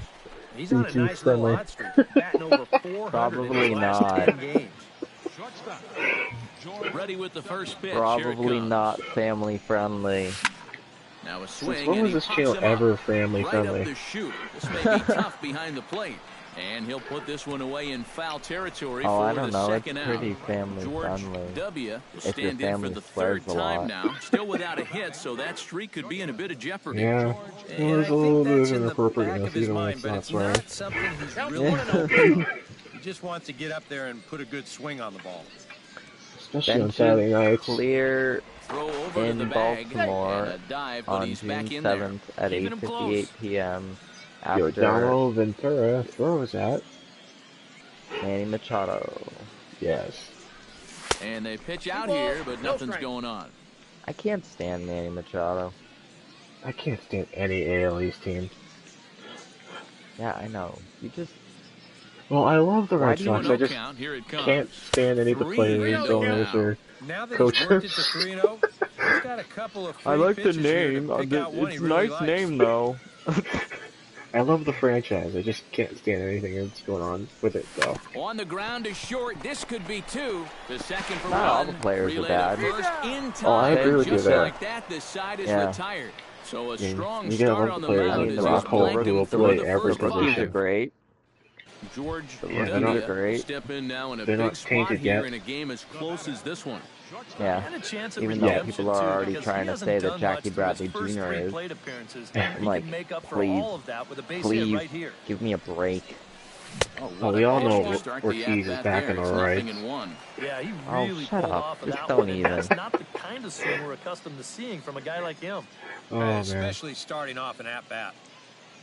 He's on a BT nice little friendly. hot streak, batting over 400 Probably in his last not. 10 games. Shortstop. George Ready with the first pitch. Here it Probably comes. not family friendly. Now a Since swing, when and was he this pops channel him ever up family right friendly? up the chute. This may be tough behind the plate. And he'll put this one away in foul territory Oh, for I don't the know. It's second pretty out. family George friendly. W. will If your stand in for family the swears third a time lot. now. Still without a hit, so that streak could be in a bit of jeopardy. Yeah, it And was I a little think bit that's in the inappropriate back enough of his even when mind, it's but not it's swearing. not something he's really just wants to get up there and put a good swing on the ball. Especially on Benches Saturday nights. clear Throw over to in the bag Baltimore and a dive, but on he's June back in there. 7th at Keeping him 8:58 p.m. after Yordano Ventura throws at. Manny Machado. Yes. And they pitch out here, but nothing's going on. I can't stand Manny Machado. I can't stand any AL East team. Yeah, I know. You just Well, I love the Why Red do you Sox. No I just count. Here it comes. can't stand any of the players, 3-0 owners, now. or Now that coaches. he's worked it to 3-0, he's got a couple of free pitches here to pick out one he really likes. though. I love the franchise. I just can't stand anything that's going on with it, though. On the ground is short. This could be two. The second for Not all run. the players are Relay to bad. first in time. Oh, I agree with you Just there. like that, this side is Yeah. retired. So a Yeah, strong you gotta start love on the the players mound like as Brock he's Holt, blanking who will through play the every first Rookies are position. five. great. George Yeah, they're W. not great. Step in now in a They're big not spot tainted here yet. in a game as close as this one. Yeah. And a chance at Even though redemption, people are too, already because trying he to hasn't say that done Jackie much through Bradley his first Jr. 3 is. plate appearances. I'm He like, can make up for please, all of that with a base hit please, right here. give me a break. Well, we all know We'll start the Ortiz is at-bat back there. in It's the right. 0-1. Yeah, he Oh, really shut pulled up. off of Just that don't one. And even. that's not the kind of swing we're accustomed to seeing from a guy like him. Oh, man. Especially starting off an at-bat.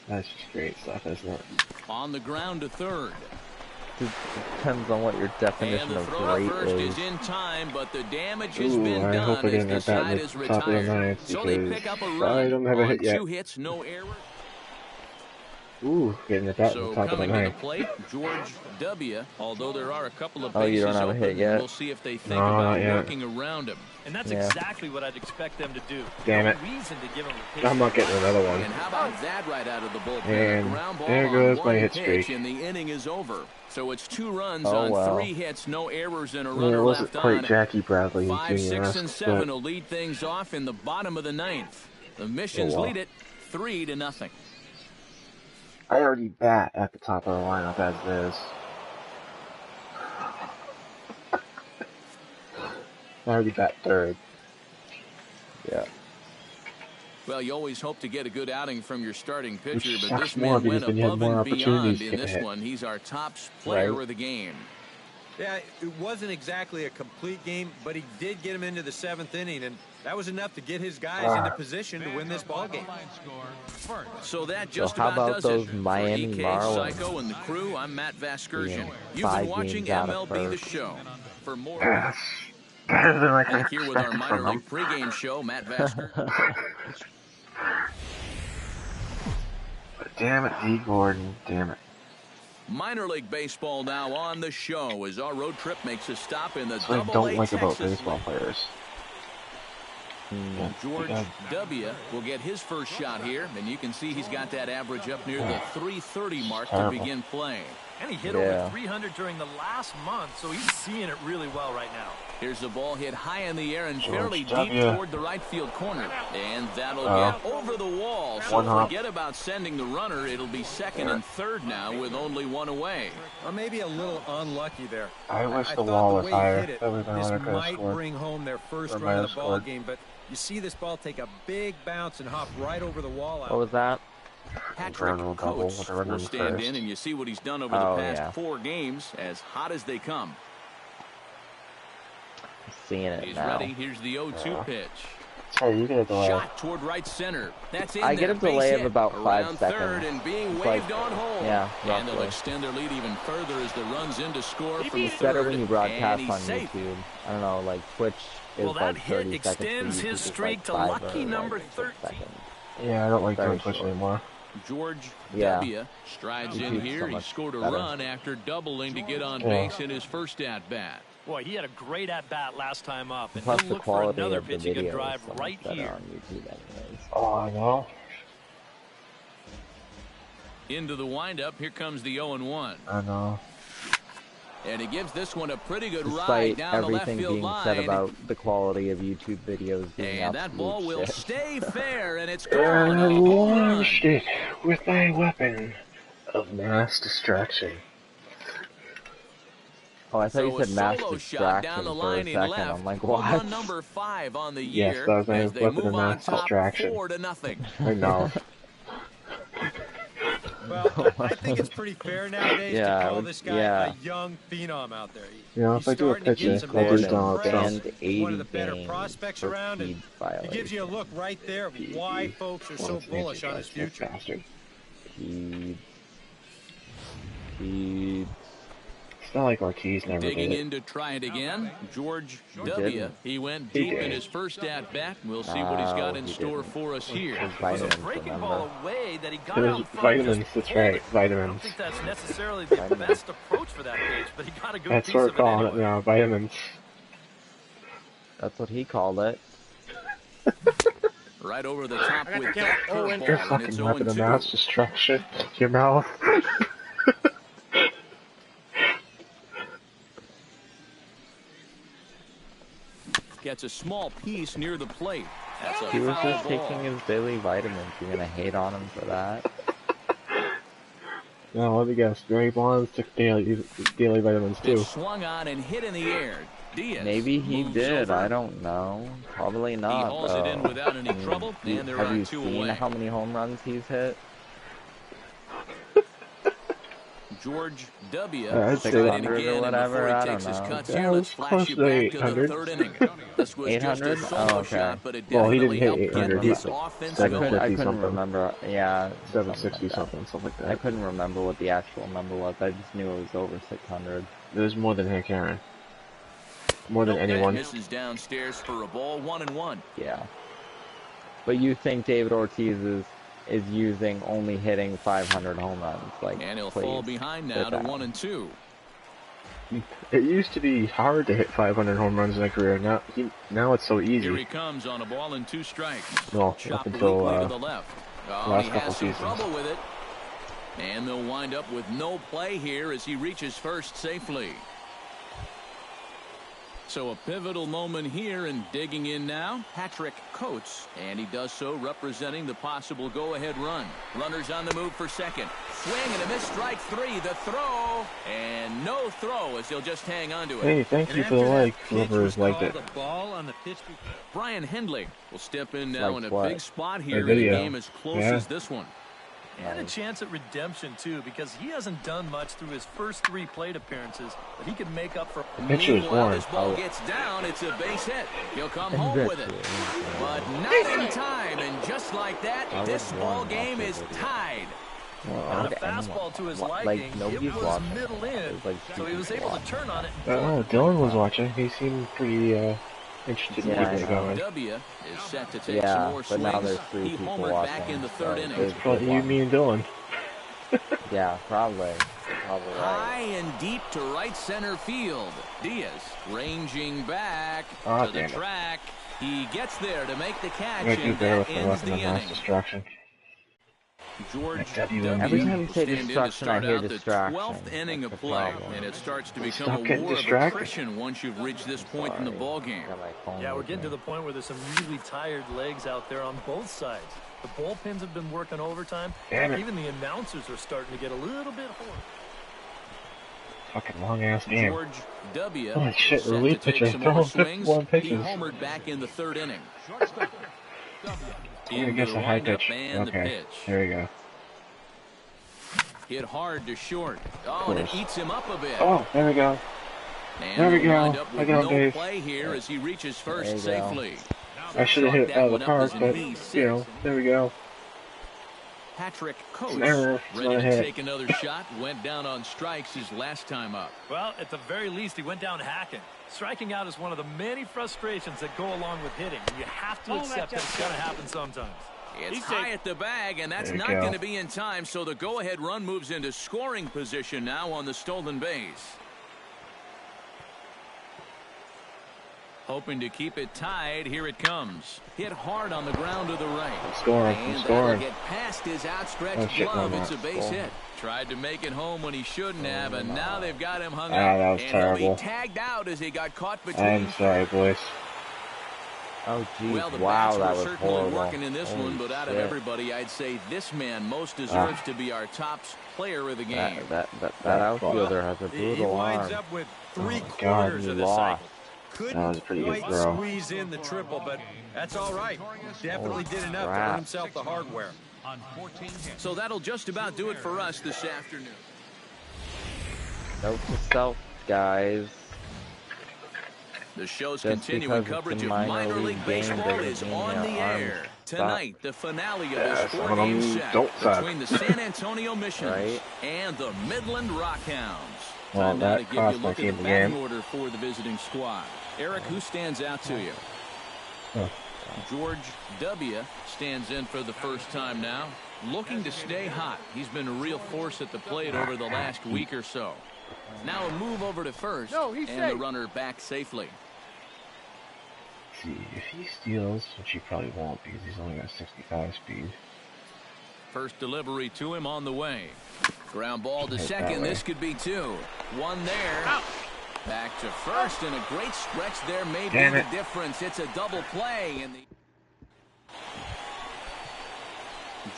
That's just great stuff, isn't it? On the ground to third. It depends on what your And definition the of throw to great first is. is in time, but the damage has Ooh, been I hope done I as get the that side in is the top of the retired. ninth, So they because pick up a I run don't have a on hit yet. 2 hits, no error. Ooh, getting at that in So the top of the coming to the ninth. plate, George W. Although there are a couple of Oh, you bases don't have a open, hit and yet? we'll see if they think No, about not yet. working around him. And that's Yeah. exactly what I'd expect them to do. Damn No it. reason to give him a pitch. I'm not getting another one. And how about that right out of the bullpen? And a ground ball there on goes my one hit pitch, streak. and the inning is over. So it's 2 runs Oh, on well. 3 hits, no errors, and a Well, runner it wasn't left quite on. Jackie Bradley 5, Jr. 6, and 7 but will lead things off in the bottom of the 9th. The Missions Oh, well. lead it 3-0. I already bat at the top of the lineup as it is. I already bat third. Yeah. Well, you always hope to get a good outing from your starting pitcher, Which but sucks this more man because went then you have above more and beyond opportunities to in get this hit. one. He's our top player Right. of the game. Yeah, it wasn't exactly a complete game, but he did get him into the 7th inning, and that was enough to get his guys into position to win this ball game. So that just how about about does those it. Miami For EK, Marlins Psycho, and the crew, I'm Matt Vasgersian. Yeah, You've been 5 watching games out of MLB The first. Show. For more, That's better than I back could here with our expect minor from league him. pregame show, Matt Vasker. Damn it, D. Gordon. Damn it. Minor League Baseball now on the show as our road trip makes a stop in the That's what I Double-A don't like about Texas baseball League. players. Yeah, George yeah. W. will get his first shot here, and you can see he's got that average up near the 330 mark to Terrible. begin play. And he hit Yeah. over 300 during the last month, so he's seeing it really well right now. Here's the ball hit high in the air and George fairly deep W. toward the right field corner. And that'll Oh. get over the wall. So One hop. forget about sending the runner. It'll be second and third now with only 1 away. Or maybe a little unlucky there. I wish the thought wall the was way he higher. hit it, That would have been this another could have might scored. bring home their first Or run might of have the ball scored. game, but you see this ball take a big bounce and hop right over the wall out. What was that? Patrick Internal double Coates with a run will in stand first. in, and you see what he's done over Oh, the past yeah. 4 games, as hot as they come. I'm seeing it He's now. ready. Here's the 0-2 pitch. Hey, you get a delay. Shot toward right center. That's in I get there. a delay Base of hit. about 5 Around seconds. third and being It's waved like- on home. yeah, And they'll roughly. extend their lead even further as the runs in to score from It's third. better when you And broadcast he's on safe. YouTube. I don't know, like Twitch is Well, that like hit 30 seconds. extends for YouTube his is streak like to 5 lucky or, number like, 6 13. seconds. Yeah, I don't like Very doing Twitch short. anymore. George Yeah. W. strides in YouTube's here. so He much scored a better. run after doubling to get on Yeah. base in his first at-bat. Boy, he had a great at-bat last time up, and Plus he'll the look for quality another of the pitch he video could drive is so much right better here. on YouTube anyways. Oh, I know. Into the windup. Here comes the 0-1. I know. And he gives this one a pretty good ride Despite down the left everything field being line. said about the quality of YouTube videos being And that ball will shit. stay fair, and it's And gone. I A home run. launched it with my weapon of mass distraction. Oh, I thought So you said a mass solo shot distraction down the for a line in second. left. I'm like, Home what? run number 5 on the Yes, year that was my as they weapon move of on mass top distraction. 4-0. I know. Well, I think it's pretty fair nowadays Yeah, to call this guy yeah. a young phenom out there. You know, He's if I do a starting to get pitcher, some I'll do national Donald praise. Trump. Banned He's one of 80 the better games prospects for around, and speed it gives you a violation. look right there of why folks are so bullish on his future. Bastard. Speed. It's not like Ortiz never Digging did in it. to try it again, George W. didn't. He went He deep in did. his first at bat. We'll see what he's got in he store didn't. for us here. His It was a vitamins, breaking remember? ball away that he got There's out front. vitamins, just that's pulled right, it. I vitamins. don't think that's necessarily the Vitamins. best approach for that pitch, but he got a good That's piece what we're of it calling it anyway. now, vitamins. That's what he called it. Right over the top with that Your curveball, and it's fucking weapon of 0-2. mass destruction. Your mouth. Gets a small piece near the plate. That's a He was foul just ball. taking his daily vitamins. You're gonna hate on him for that? No, let me guess. Barry Bonds took daily vitamins too. It's swung on and hit in the air. Diaz Maybe he moves did. over. I don't know. Probably He not. hauls it in though. without any I mean, trouble, and there have are you two seen away. how many home runs he's hit? George W. I'd say tried it 600 or again, and whatever, before I he don't takes his know. cuts Yeah, here, it let's was flash close you to back to the 800. third inning. This was just 800? a solo Oh, okay. shot, but it Well, he definitely didn't hit helped get 800. this He- offensive I 750 couldn't something. remember. Yeah, 760 like that. something like I that. couldn't remember what the actual number was. I just knew it was over 600. It was more than Hank Aaron. More than anyone. Misses downstairs for a ball, 1-1. Yeah. But you think David Ortiz is using only hitting 500 home runs? Like, And he'll please, fall behind now sit to down. 1-2. It used to be hard to hit 500 home runs in a career. Now it's so Here he easy. comes on a ball and 2 strikes. Well, Chopped up until weakly to the left. Oh, last he couple has some seasons. trouble with it. And they'll wind up with no play here as he reaches first safely. So a pivotal moment here, and digging in now, Patrick Coates. And he does so representing the possible go-ahead run. Runners on the move for second. Swing and a miss, strike 3. The throw, and no throw as he'll just hang on to it. Hey, thank you for the like, whoever has liked it. The ball on the pitch. Brian Hendley will step in now Like in a what? big spot here in a video. game as close Yeah. as this one. He had a chance at redemption, too, because he hasn't done much through his first 3 plate appearances, but he could make up for. The pitcher is Meanwhile, warm. this ball Oh. gets down. It's a base hit. He'll come home with it. But not in time. And just like that, I this would ball want game that is video. tied. Not a fastball to his liking. nobody's It was watching. middle in, It's like so he was able to turn on it. Dylan was watching. He seemed pretty interested in Yeah, keeping I it know. going. W is set to take Yeah, some more but swings. now there's 3 He people homered watching. back in the third so inning. there's Well, you, one. me, and Dylan. Yeah, probably. Probably High right. and deep to right center field. Diaz ranging back Ah, to the damn it. track. He gets there to make the catch, I'm gonna do and better that with the ends weapon the of mass inning. destruction. George W. W. Every time you will say stand in to distraction, I start hear out the distraction. 12th inning That's of the play, problem. and it starts to become Stop a getting war of distracted. attrition once you've reached this point in the Sorry. ball game. Got my phone Yeah, we're with getting to me. the point where there's some really tired legs out there on both sides. The bullpens have been working overtime. Damn it. Even the announcers are starting to get a little bit hoarse. Fucking long ass game. George W. Holy shit, set relief to take pitcher some more throwing swings. 51 He pitches. homered back in the third inning. Shortstop. W. I'm gonna Into guess the a high windup pitch. and the Okay, pitch. there we go. Hit hard to short. Oh, and it course. eats him up a bit. Oh, there we go. And there we we'll wind go. up I with got no Dave. play here as he reaches first There you go. safely. I should have hit it out of the That park, one up but, is an you know, there we go. Patrick Coates, It's an error. It's ready not a to hit. take another shot, went down on strikes his last time up. Well, at the very least, he went down hacking. Striking out is one of the many frustrations that go along with hitting. You have to accept that it's going to happen sometimes. It's high at the bag, and that's There you not go. going to be in time, so the go-ahead run moves into scoring position now on the stolen base. Hoping to keep it tied, here it comes. Hit hard on the ground to the right. I'm scoring. And I'm that'll scoring. get past his Oh, outstretched shit, glove. no, It's a not base scoring. hit. Tried to make it home when he shouldn't have, and now they've got him hung Ah, up. that was and terrible. he'll be tagged out as he got caught between. I'm sorry, boys. Oh, geez. Well, the Wow, bats that were was certainly horrible. working in this Holy one, but out of shit. everybody, I'd say this man most deserves to be our top player of the game. That outfielder has a He brutal winds arm. up with Oh my 3/4 God, of he the lost. cycle. That was Couldn't a pretty good quite throw. squeeze in the triple, but that's all right. Definitely did enough to crap. earn himself the hardware. on 14 hits. So that'll just about do it for us this afternoon. Note to self, guys. The show's Just continuing because it's a coverage of minor minor league league game baseball doesn't is mean on your the arms air. stop. Tonight, the finale of Yeah, this some of four-game them set don't suck. between the San Antonio Missions Right. and the Midland Rockhounds. Well, Time now to that give you a cost my look at team the the batting game. order for the visiting squad. Eric, who stands out to you? Huh. George W. stands in for the first time now, looking to stay hot. He's been a real force at the plate over the last week or so. Now a move over to first, and the runner back safely. See, if he steals, which he probably won't because he's only got 65 speed. First delivery to him on the way. Ground ball to Hit that second. way. This could be two. One there. Back to first, and a great stretch there may Damn be it. the difference. It's a double play, and the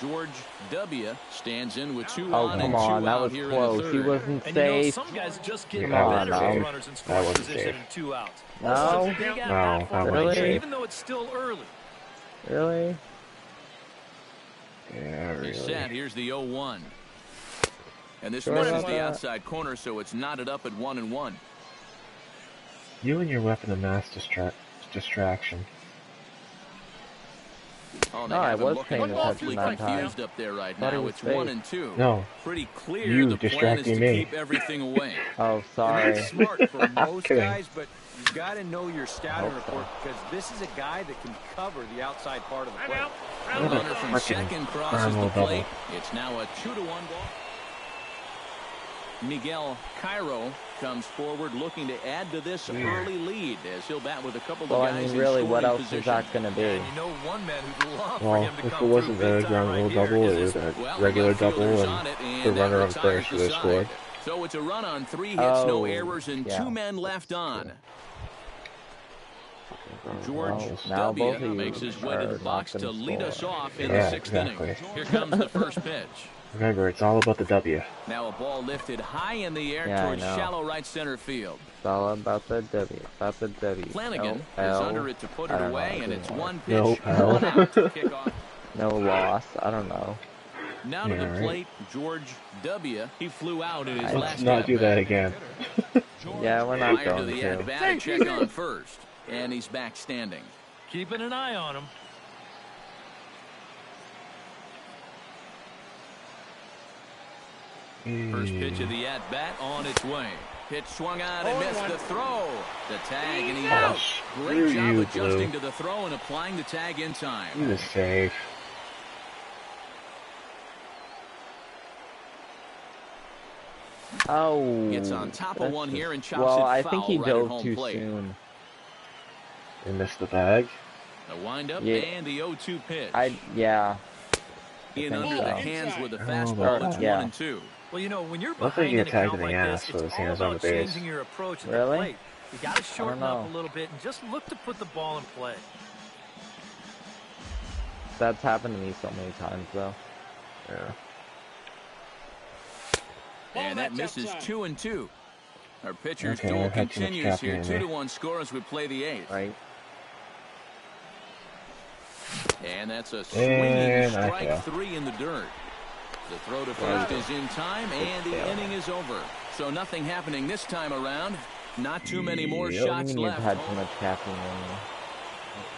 George W. stands in with two Oh, on come and two on. That out was here in the close. He third. wasn't And you know, safe. some guys just get Come on, better no. with runners in That scoring wasn't position safe. and 2 outs. No. Also, they got No, that that far wasn't away, safe. even though it's still early. Really? Yeah, He's set. really. Here's the 0-1. And this Sure misses about the that. outside corner, so it's knotted up at 1-1. You and your weapon of mass distraction. Oh, No, I have him was looking paying awfully attention that time. confused up there right Thought he now. was It's safe. 1-2. No, Pretty clear you the plan is distracting to me. keep everything away. Oh, And sorry. that's smart for most Kidding. guys, but you've got to know your scouting hope so. report because this is a guy that can cover the outside part of the plate. The What a runner from frickin' second crosses the Arnold double. plate. It's now a 2-1 ball. Miguel Cairo comes forward looking to add to this early lead as he'll bat with a couple Well, of I guys mean, in really, scoring what else position. is that going to be? And you know one man who'd love for Well, him to if it come wasn't through a big time ground rule right here. double, it Is was this- a Well, the regular left double, fielder's and on it, and the that runner on retires first the should have side. scored. So it's a run on 3 hits, no Oh, errors, and yeah. 2 men left on. George Well, now both of W. you makes his way to are the not box gonna to lead us score. off in Yeah, the 6th exactly. inning. Here comes the first pitch. Remember, it's all about the W. Now a ball lifted high in the air Yeah, I towards know. shallow right center field. It's all about the W. About the W. Flanagan is L, under it to put I it don't know, away, it and didn't it's work. one pitch, No, one out to kick off. No loss. I don't know. Now to Yeah, the right. plate, George W. He flew out in his Let's last Let's not do that at-bat. again. Yeah, we're not Prior to going the to. at-bat, a check on first, and he's back standing. Keeping an eye on him. First pitch of the at-bat on its way. Pitch swung on and missed the throw. The tag, and he's out. Great Screw job you, adjusting Blue. to the throw and applying the tag in He time. was safe. Oh. Gets on top of that's one here and chops well, it I foul think he right at dove home too plate. soon. They missed the bag. The windup Yeah. and the 0-2 pitch. Yeah. In think under so. the hands with a Oh, fastball. It's yeah. 1-2. Well, you know, when you're Looks like behind you in get a tagged count in the like ass this, with it's his all hands on about the base. changing your approach at Really? the plate. You got to shorten up a know. little bit and just look to put the ball in play. That's happened to me so many times, though. Yeah. And that misses 2-2. Our pitcher's Okay, duel I've had too much continues caffeine here. in 2-1 score as we play the 8th. Right? And that's a swinging And I strike fail. 3 in the dirt. The throw to first is in time, and the fail. inning is over. So nothing happening this time around. Not too many more Yep. What do shots you mean you've left. had too much caffeine in you?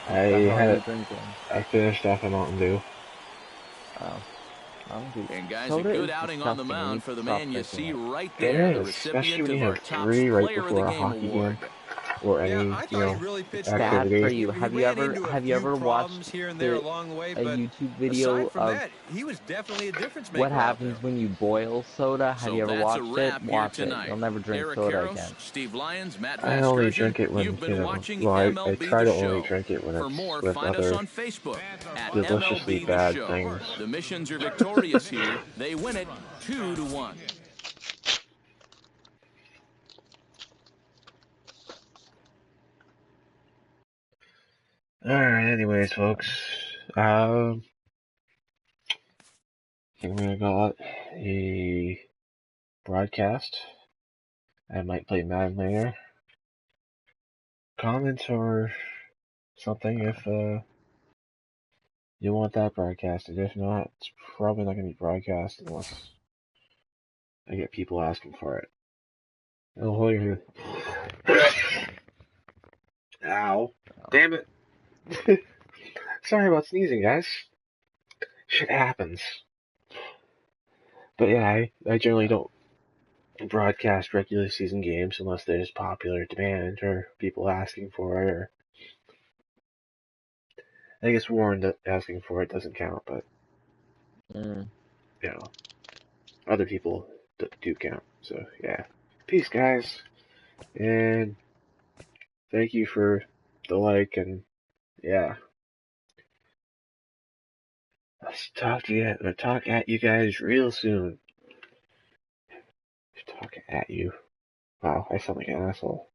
I That's all had you're it. drinking. I finished off a Mountain Dew. Oh. And guys, Soda a good is outing on the disgusting. You mound need for to the stop man you drinking see it. right It there, the is, especially recipient when of you our have top 3 right player of the before a game hockey award. game or any, Yeah, I you thought know, he really pitched It's bad activity. for you. He Have you ran ever into a have you few ever problems watched here and there the, along the way, a but YouTube video aside from of that, he was definitely a difference maker. what out happens there. when you boil soda? Have So you ever that's a watched wrap it? here Watch it. tonight. You'll never drink Eric soda Karros, again. Steve Lyons, Matt I only Vasgersian. drink it when, You've been you know, watching well, I MLB try The to only Show. drink it when For it's more, with find us other on Facebook at deliciously MLB The bad Show. things. The Missions are victorious here. They win it 2-1. Alright, anyways, folks. I think we got a broadcast. I might play Madden later. Comments or something if You want that broadcasted. If not, it's probably not going to be broadcast unless I get people asking for it. Oh, hold your... Ow. Damn it. Sorry about sneezing, guys. Shit happens. But yeah, I generally don't broadcast regular season games unless there's popular demand or people asking for it, or I guess Warren asking for it doesn't count, but you know, other people do count. So yeah, peace, guys, and thank you for the like, and yeah, I'll talk at you guys real soon. Talk at you. Wow, I sound like an asshole.